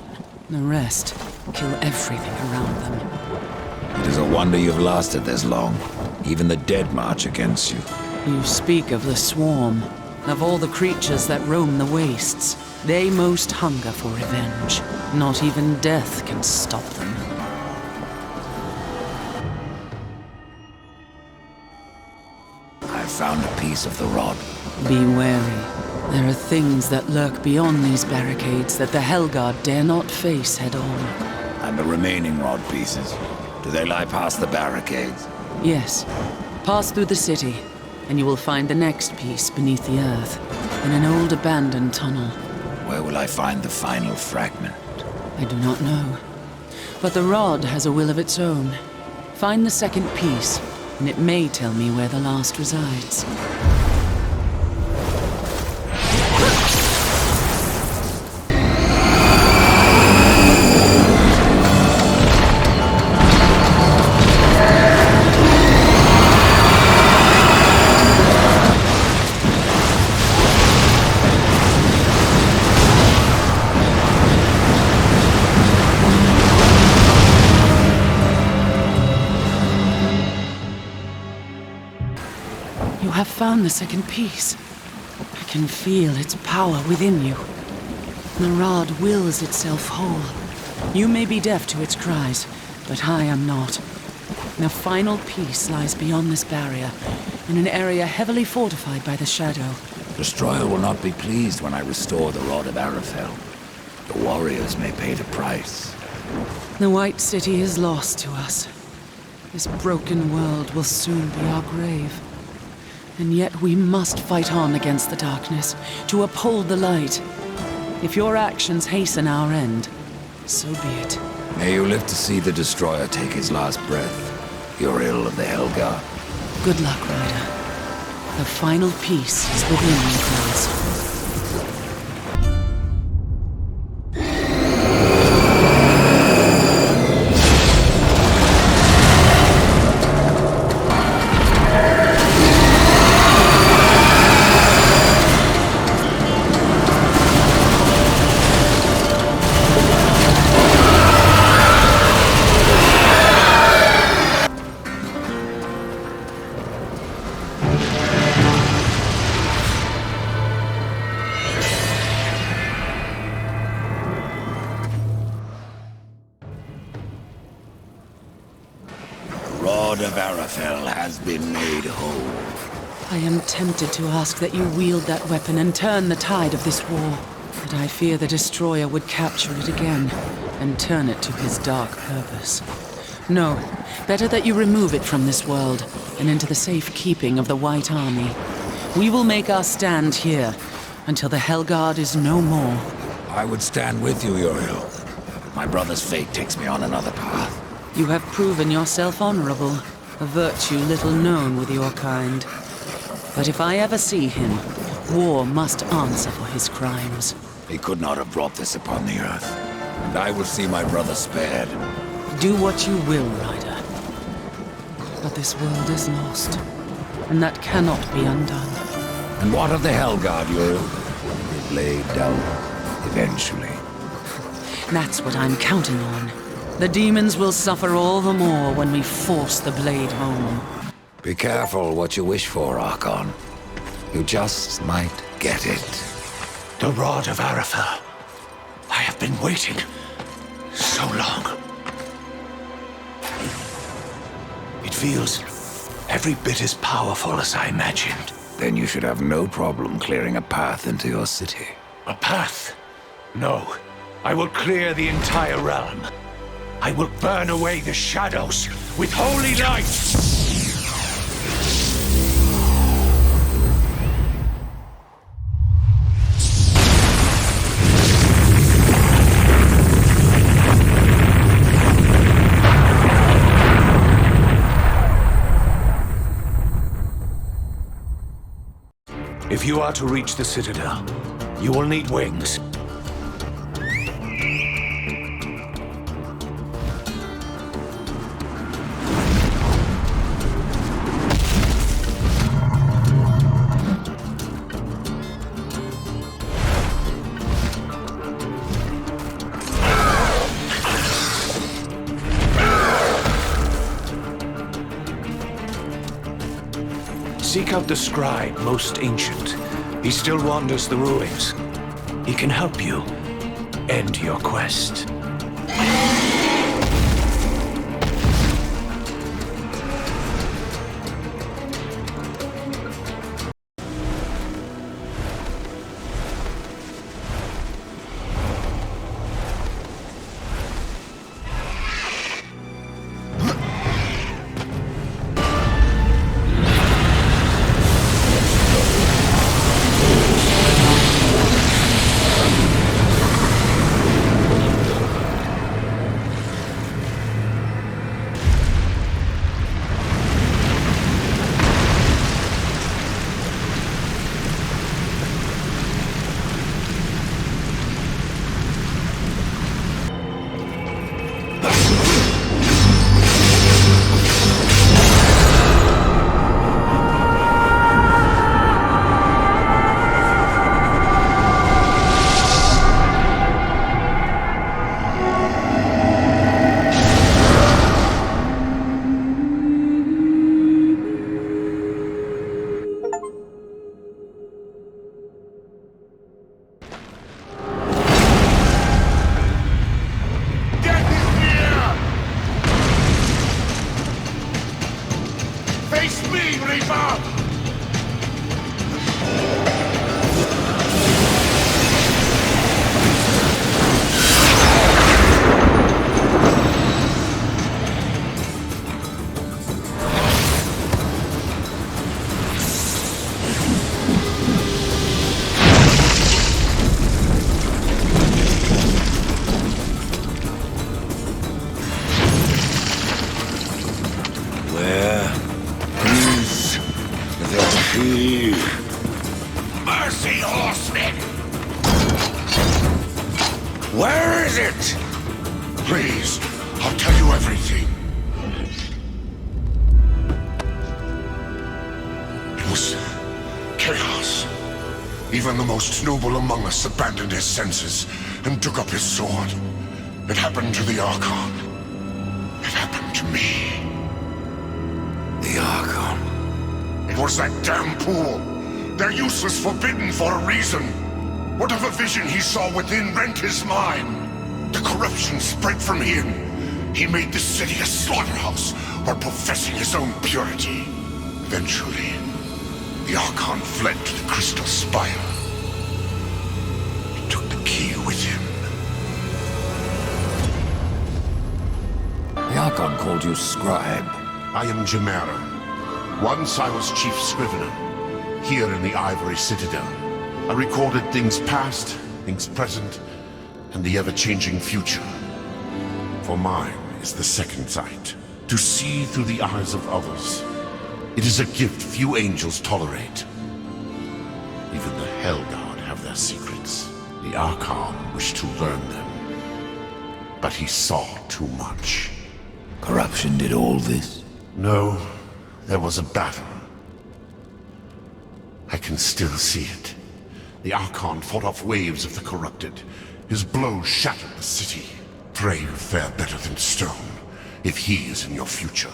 The rest kill everything around them. It is a wonder you've lasted this long. Even the dead march against you. You speak of the Swarm. Of all the creatures that roam the wastes, they most hunger for revenge. Not even death can stop them. I found a piece of the rod. Be wary. There are things that lurk beyond these barricades that the Hellguard dare not face head-on. And the remaining rod pieces? Do they lie past the barricades? Yes. Pass through the city, and you will find the next piece beneath the earth, in an old abandoned tunnel. Where will I find the final fragment? I do not know. But the rod has a will of its own. Find the second piece, and it may tell me where the last resides. found the second piece. I can feel its power within you. The rod wills itself whole. You may be deaf to its cries, but I am not. The final piece lies beyond this barrier, in an area heavily fortified by the shadow. Destroyer will not be pleased when I restore the Rod of Arafel. The warriors may pay the price. The White City is lost to us. This broken world will soon be our grave. And yet we must fight on against the darkness, to uphold the light. If your actions hasten our end, so be it. May you live to see the Destroyer take his last breath. Uriel of the Helgar. Good luck, Ryder. The final piece is within you, friends. Of Arafel has been made whole. I am tempted to ask that you wield that weapon and turn the tide of this war. But I fear the Destroyer would capture it again and turn it to his dark purpose. No, better that you remove it from this world and into the safekeeping of the White Army. We will make our stand here until the Helguard is no more. I would stand with you, Uriel. My brother's fate takes me on another path. You have proven yourself honorable, a virtue little known with your kind. But if I ever see him, war must answer for his crimes. He could not have brought this upon the earth, and I will see my brother spared. Do what you will, Ryder. But this world is lost, and that cannot be undone. And what of the Helguard, Uriel? It laid down, eventually. That's what I'm counting on. The demons will suffer all the more when we force the blade home. Be careful what you wish for, Archon. You just might get it. The Rod of Arafel. I have been waiting so long. It feels every bit as powerful as I imagined. Then you should have no problem clearing a path into your city. A path? No. I will clear the entire realm. I will burn away the shadows with holy light! If you are to reach the Citadel, you will need wings. Seek out the scribe, most ancient. He still wanders the ruins. He can help you end your quest. me, horseman! Where is it? Please, I'll tell you everything. It was chaos. Even the most noble among us abandoned his senses and took up his sword. It happened to the Archon. It happened to me. The Archon. It was that damn pool. Their use was forbidden for a reason. Whatever vision he saw within rent his mind. The corruption spread from him. He made the city a slaughterhouse while professing his own purity. Eventually, the Archon fled to the Crystal Spire. He took the key with him. The Archon called you scribe. I am Jamera. Once I was chief scrivener, here in the Ivory Citadel. I recorded things past, things present, and the ever-changing future. For mine is the second sight, to see through the eyes of others. It is a gift few angels tolerate. Even the Hellguard have their secrets. The Archon wished to learn them, but he saw too much. Corruption did all this? No, there was a battle. I can still see it. The Archon fought off waves of the corrupted. His blows shattered the city. Pray you fare better than stone, if he is in your future.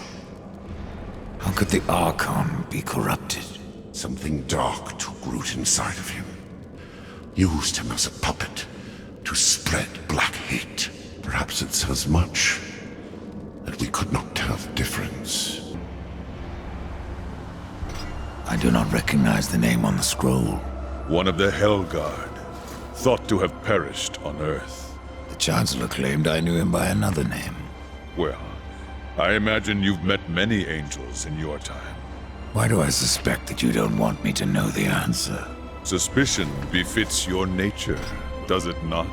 How could the Archon be corrupted? Something dark took root inside of him. Used him as a puppet to spread black hate. Perhaps it says much that we could not tell the difference. I do not recognize the name on the scroll. One of the Hellguard, thought to have perished on Earth. The Chancellor claimed I knew him by another name. Well, I imagine you've met many angels in your time. Why do I suspect that you don't want me to know the answer? Suspicion befits your nature, does it not?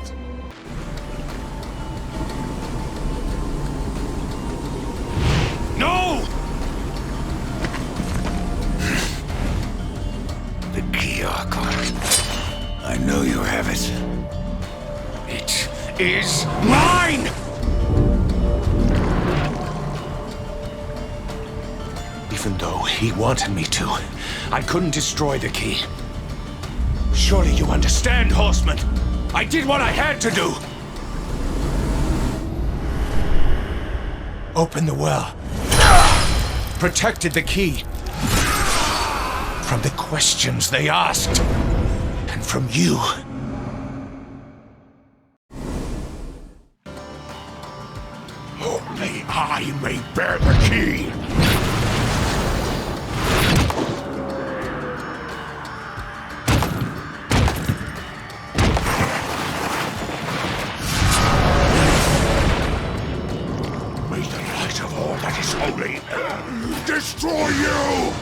No! The key, Archon. I know you have it. It is mine! Even though he wanted me to, I couldn't destroy the key. Surely you understand, horseman. I did what I had to do. Opened the well. Protected the key. From the questions they asked. And from you. Only I may bear the key. May the light of all that is holy destroy you!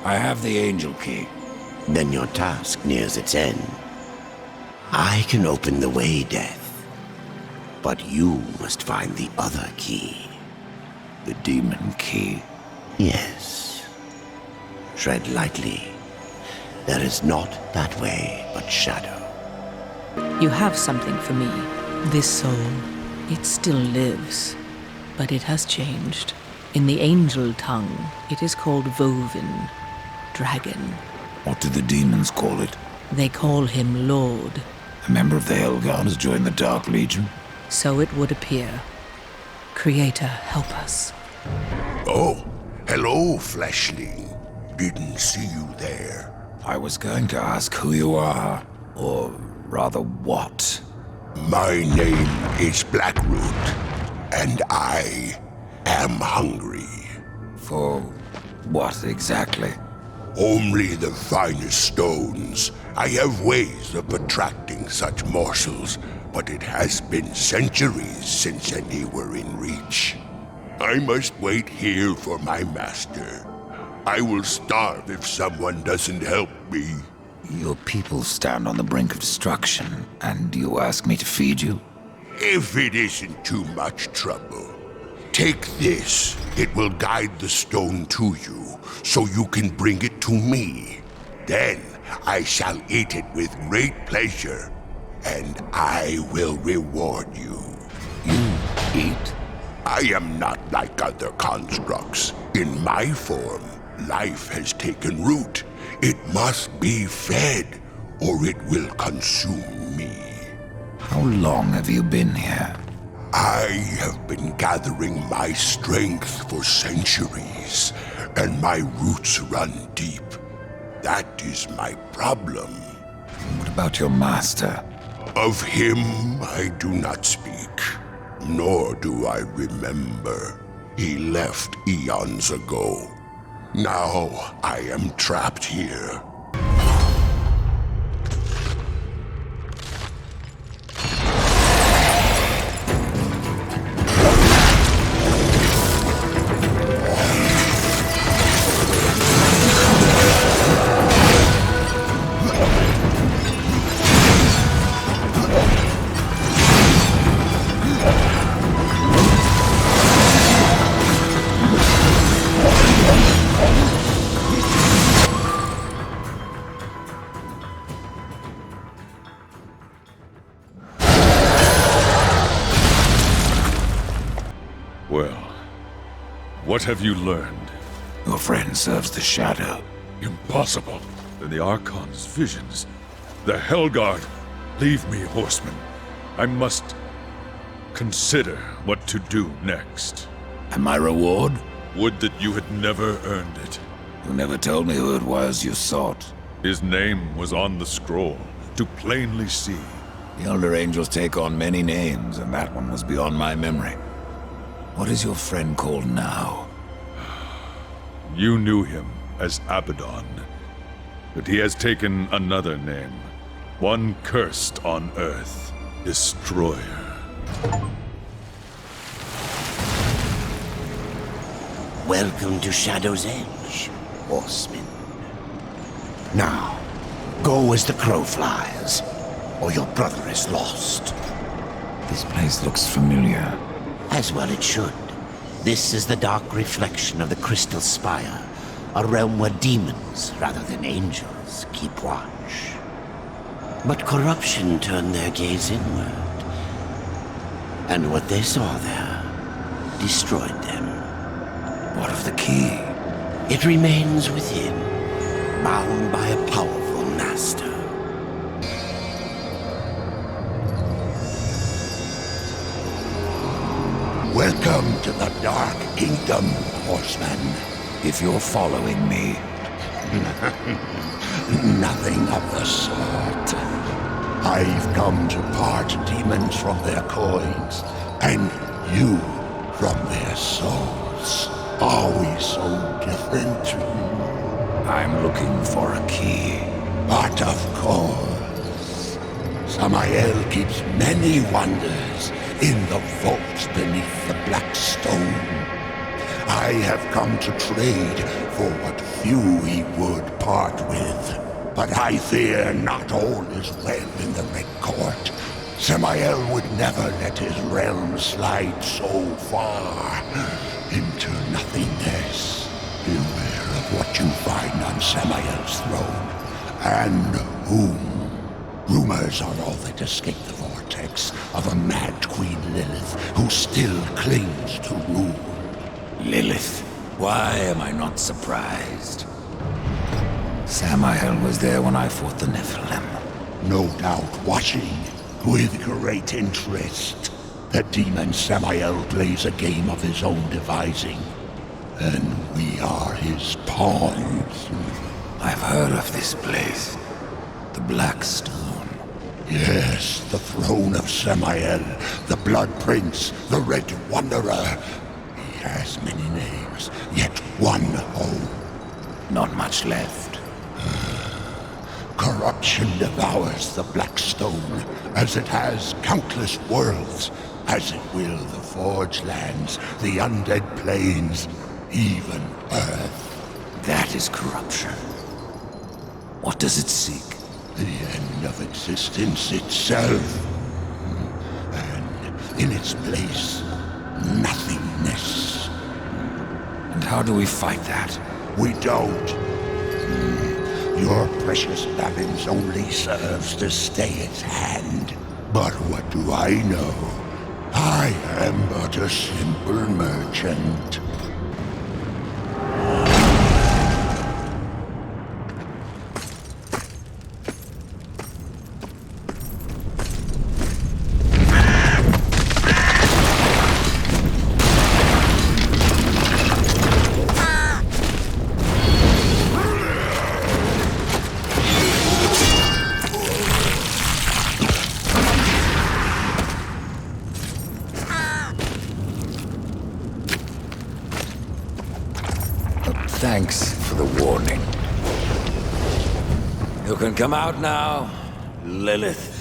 I have the angel key. Then your task nears its end. I can open the way, Death. But you must find the other key. The demon key? Yes. Tread lightly. There is not that way but shadow. You have something for me. This soul. It still lives. But it has changed. In the angel tongue, it is called Woven. Dragon. What do the demons call it? They call him Lord. A member of the Helgard has joined the Dark Legion? So it would appear. Creator, help us. Oh, hello, fleshling. Didn't see you there. I was going to ask who you are, or rather what. My name is Blackroot, and I am hungry. For what exactly? Only the finest stones. I have ways of attracting such morsels, but it has been centuries since any were in reach. I must wait here for my master. I will starve if someone doesn't help me. Your people stand on the brink of destruction, and you ask me to feed you? If it isn't too much trouble. Take this. It will guide the stone to you, so you can bring it to me. Then I shall eat it with great pleasure, and I will reward you. You eat? I am not like other constructs. In my form, life has taken root. It must be fed, or it will consume me. How long have you been here? I have been gathering my strength for centuries, and my roots run deep. That is my problem. What about your master? Of him I do not speak, nor do I remember. He left eons ago. Now I am trapped here. Well, what have you learned? Your friend serves the Shadow. Impossible. Then the Archon's visions. The Helgard. Leave me, horseman. I must consider what to do next. And my reward? Would that you had never earned it. You never told me who it was you sought. His name was on the scroll, to plainly see. The Elder Angels take on many names, and that one was beyond my memory. What is your friend called now? You knew him as Abaddon, but he has taken another name. One cursed on Earth. Destroyer. Welcome to Shadow's Edge, horseman. Now, go as the crow flies, or your brother is lost. This place looks familiar. As well it should. This is the dark reflection of the Crystal Spire, a realm where demons, rather than angels, keep watch. But corruption turned their gaze inward, and what they saw there destroyed them. What of the key? It remains within, bound by a powerful master. Welcome to the Dark Kingdom, horseman. If you're following me. Nothing of the sort. I've come to part demons from their coins, and you from their souls. Are we so different? I'm looking for a key. But of course. Samael keeps many wonders in the vaults beneath the black stone. I have come to trade for what few he would part with. But I fear not all is well in the Red Court. Samael would never let his realm slide so far into nothingness. Beware of what you find on Samael's throne, and whom. Rumors are all that escape the vortex of a mad Queen Lilith who still clings to rule. Lilith? Why am I not surprised? Samael was there when I fought the Nephilim. No doubt watching with great interest. The demon Samael plays a game of his own devising, and we are his pawns. I've heard of this place. The Black Stone. Yes, the throne of Samael, the Blood Prince, the Red Wanderer. He has many names, yet one home. Not much left. Corruption devours the Black Stone, as it has countless worlds, as it will the Forge Lands, the Undead Plains, even Earth. That is corruption. What does it seek? The end of existence itself. And in its place, nothingness. And how do we fight that? We don't. Your precious Babins only serves to stay its hand. But what do I know? I am but a simple merchant. Thanks for the warning. You can come out now, Lilith.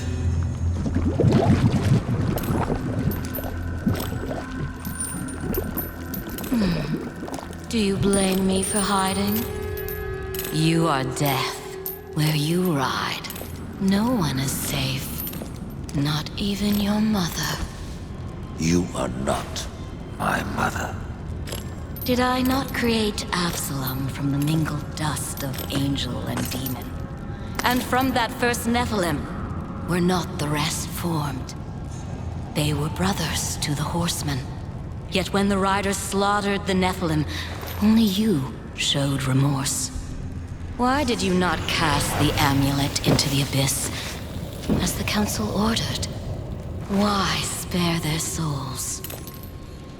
Do you blame me for hiding? You are death. Where you ride, no one is safe. Not even your mother. You are not my mother. Did I not create Absalom from the mingled dust of angel and demon? And from that first Nephilim, were not the rest formed? They were brothers to the horsemen. Yet when the riders slaughtered the Nephilim, only you showed remorse. Why did you not cast the amulet into the abyss, as the council ordered? Why spare their souls?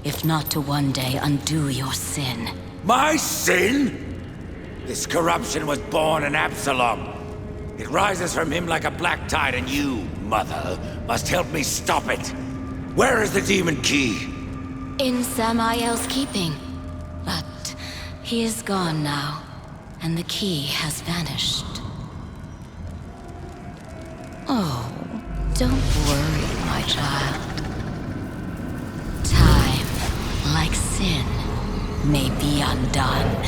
If not to one day undo your sin. My sin? This corruption was born in Absalom. It rises from him like a black tide, and you, Mother, must help me stop it. Where is the demon key? In Samael's keeping. But he is gone now, and the key has vanished. Oh, don't worry, my child. Like sin, may be undone.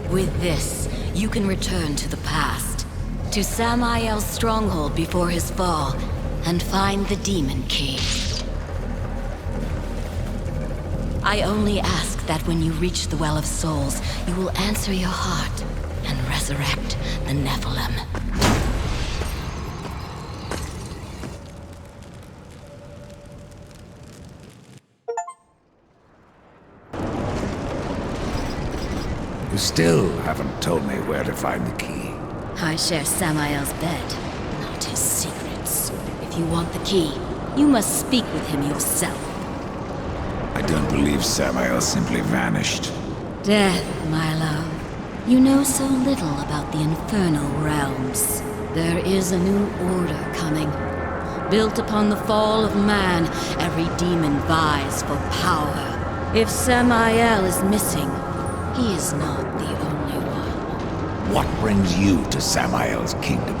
With this, you can return to the past, to Samael's stronghold before his fall, and find the demon key. I only ask that when you reach the Well of Souls, you will answer your heart and resurrect the Nephilim. You still haven't told me where to find the key. I share Samael's bed, not his secrets. If you want the key, you must speak with him yourself. I don't believe Samael simply vanished. Death, my love. You know so little about the infernal realms. There is a new order coming. Built upon the fall of man, every demon vies for power. If Samael is missing, he is not the only one. What brings you to Samael's kingdom?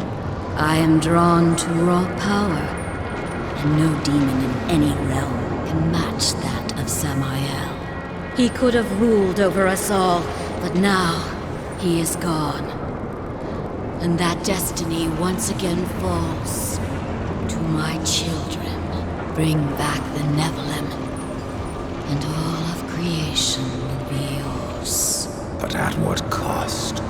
I am drawn to raw power, and no demon in any realm can match that of Samael. He could have ruled over us all, but now he is gone. And that destiny once again falls to my children. Bring back the Nephilim, and all of creation will be yours. But at what cost?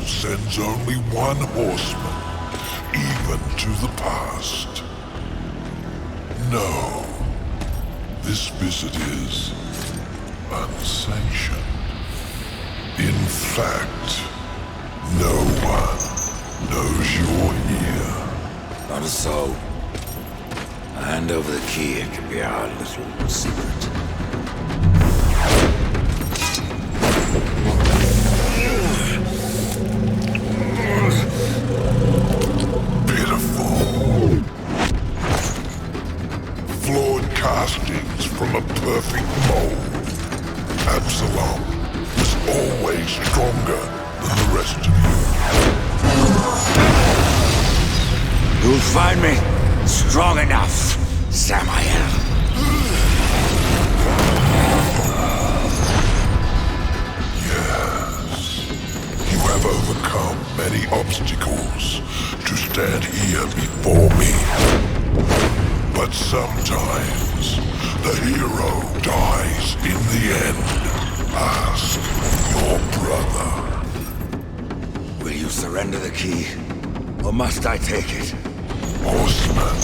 sends only one horseman, even to the past. No, this visit is unsanctioned. In fact, no one knows you're here. Not a soul. Hand over the key, it can be our little secret. Pitiful. Flawed castings from a perfect mold. Absalom was always stronger than the rest of you. You'll find me strong enough, Samael. Yes. You have overcome many obstacles to stand here before me. But sometimes the hero dies in the end. Ask your brother. Will you surrender the key, or must I take it? Horseman,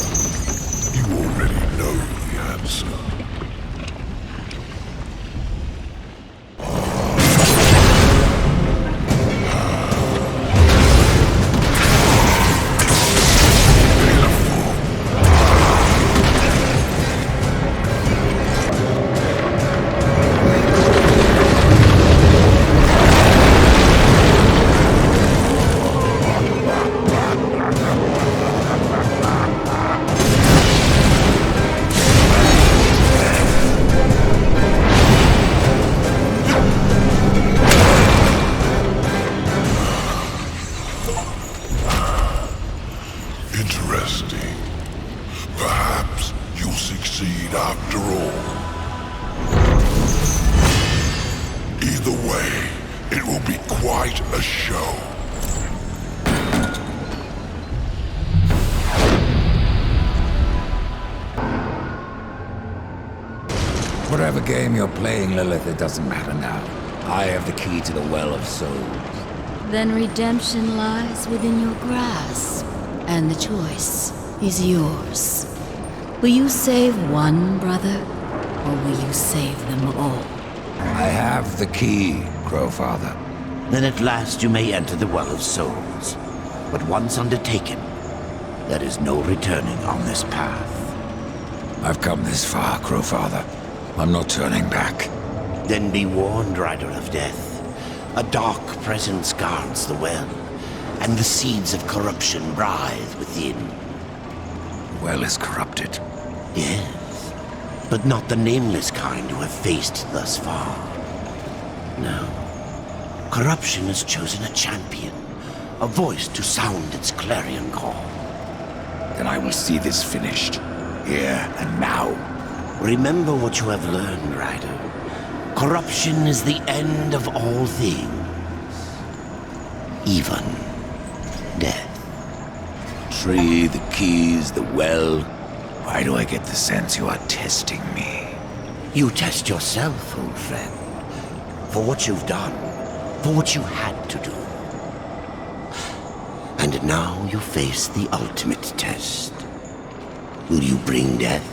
you already know the answer. Interesting. Perhaps you'll succeed after all. Either way, it will be quite a show. Whatever game you're playing, Lilith, it doesn't matter now. I have the key to the Well of Souls. Then redemption lies within your grasp, and the choice is yours. Will you save one brother, or will you save them all? I have the key, Crowfather. Then at last you may enter the Well of Souls. But once undertaken, there is no returning on this path. I've come this far, Crowfather. I'm not turning back. Then be warned, Rider of Death. A dark presence guards the well, and the seeds of corruption writhe within. The well is corrupted. Yes, but not the nameless kind you have faced thus far. No. Corruption has chosen a champion, a voice to sound its clarion call. Then I will see this finished, here and now. Remember what you have learned, Rider. Corruption is the end of all things. Even death. Tree, the keys, the well. Why do I get the sense you are testing me? You test yourself, old friend. For what you've done. For what you had to do. And now you face the ultimate test. Will you bring death?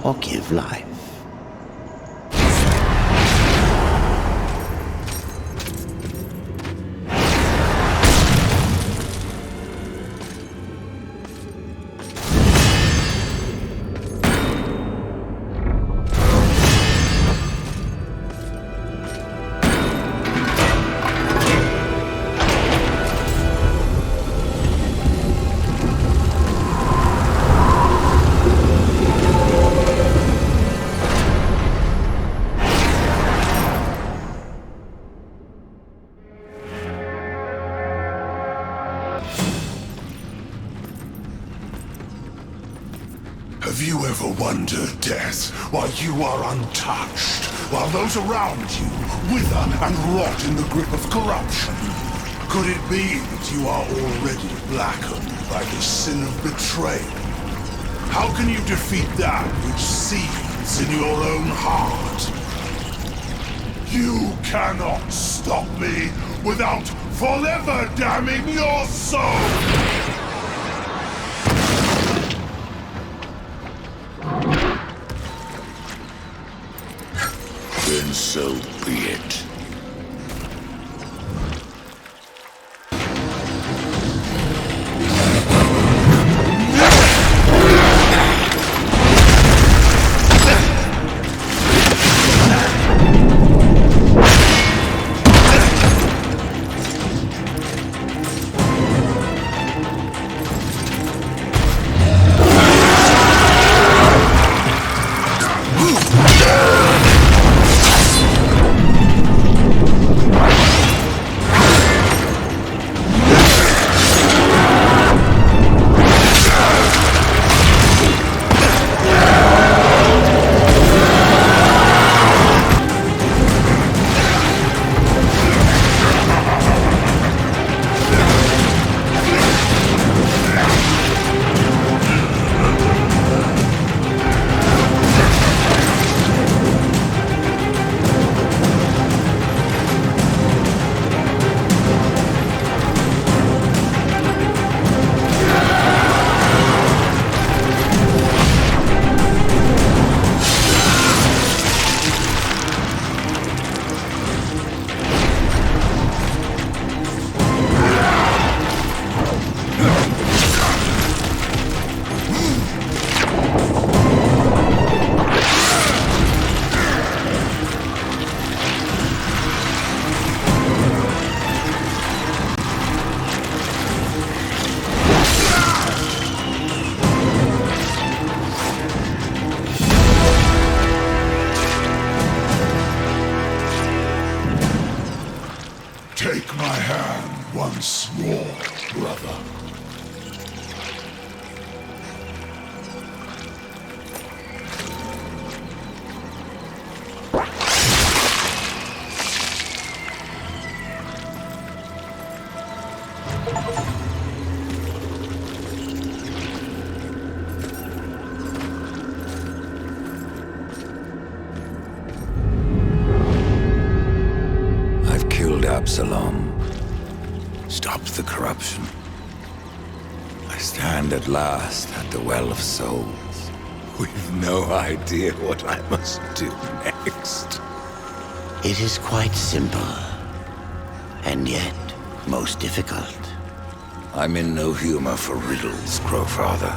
Or give life? Have you ever wondered, Death, why you are untouched, while those around you wither and rot in the grip of corruption? Could it be that you are already blackened by the sin of betrayal? How can you defeat that which seethes in your own heart? You cannot stop me without forever damning your soul! Then so be it. Take my hand once more, brother. Absalom. Stopped the corruption. I stand at last at the Well of Souls, with no idea what I must do next. It is quite simple, and yet most difficult. I'm in no humor for riddles, Crowfather.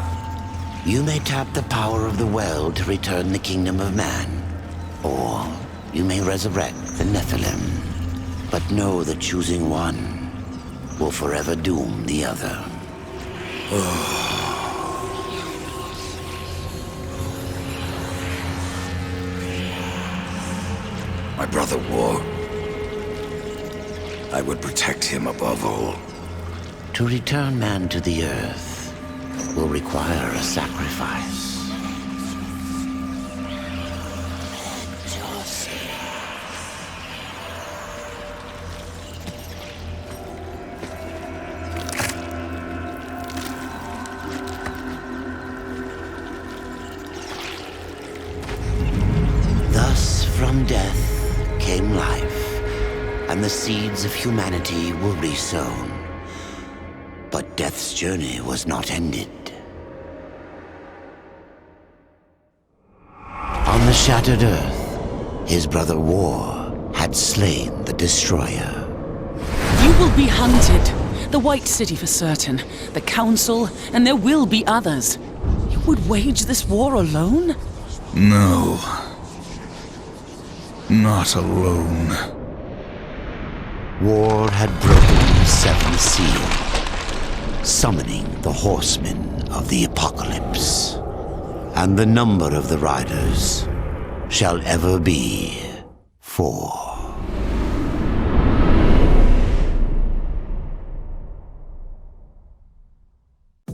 You may tap the power of the well to return the kingdom of man, or you may resurrect the Nephilim. But know that choosing one will forever doom the other. My brother War. I would protect him above all. To return man to the earth will require a sacrifice. From death came life, and the seeds of humanity were resown. But death's journey was not ended. On the shattered earth, his brother War had slain the destroyer. You will be hunted. The White City for certain, the Council, and there will be others. You would wage this war alone? No. Not alone. War had broken the seventh seal, summoning the horsemen of the apocalypse. And the number of the riders shall ever be 4.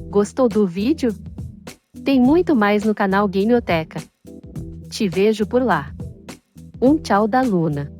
Gostou do vídeo? Tem muito mais no canal Gameoteca. Te vejo por lá. Tchau da Luna.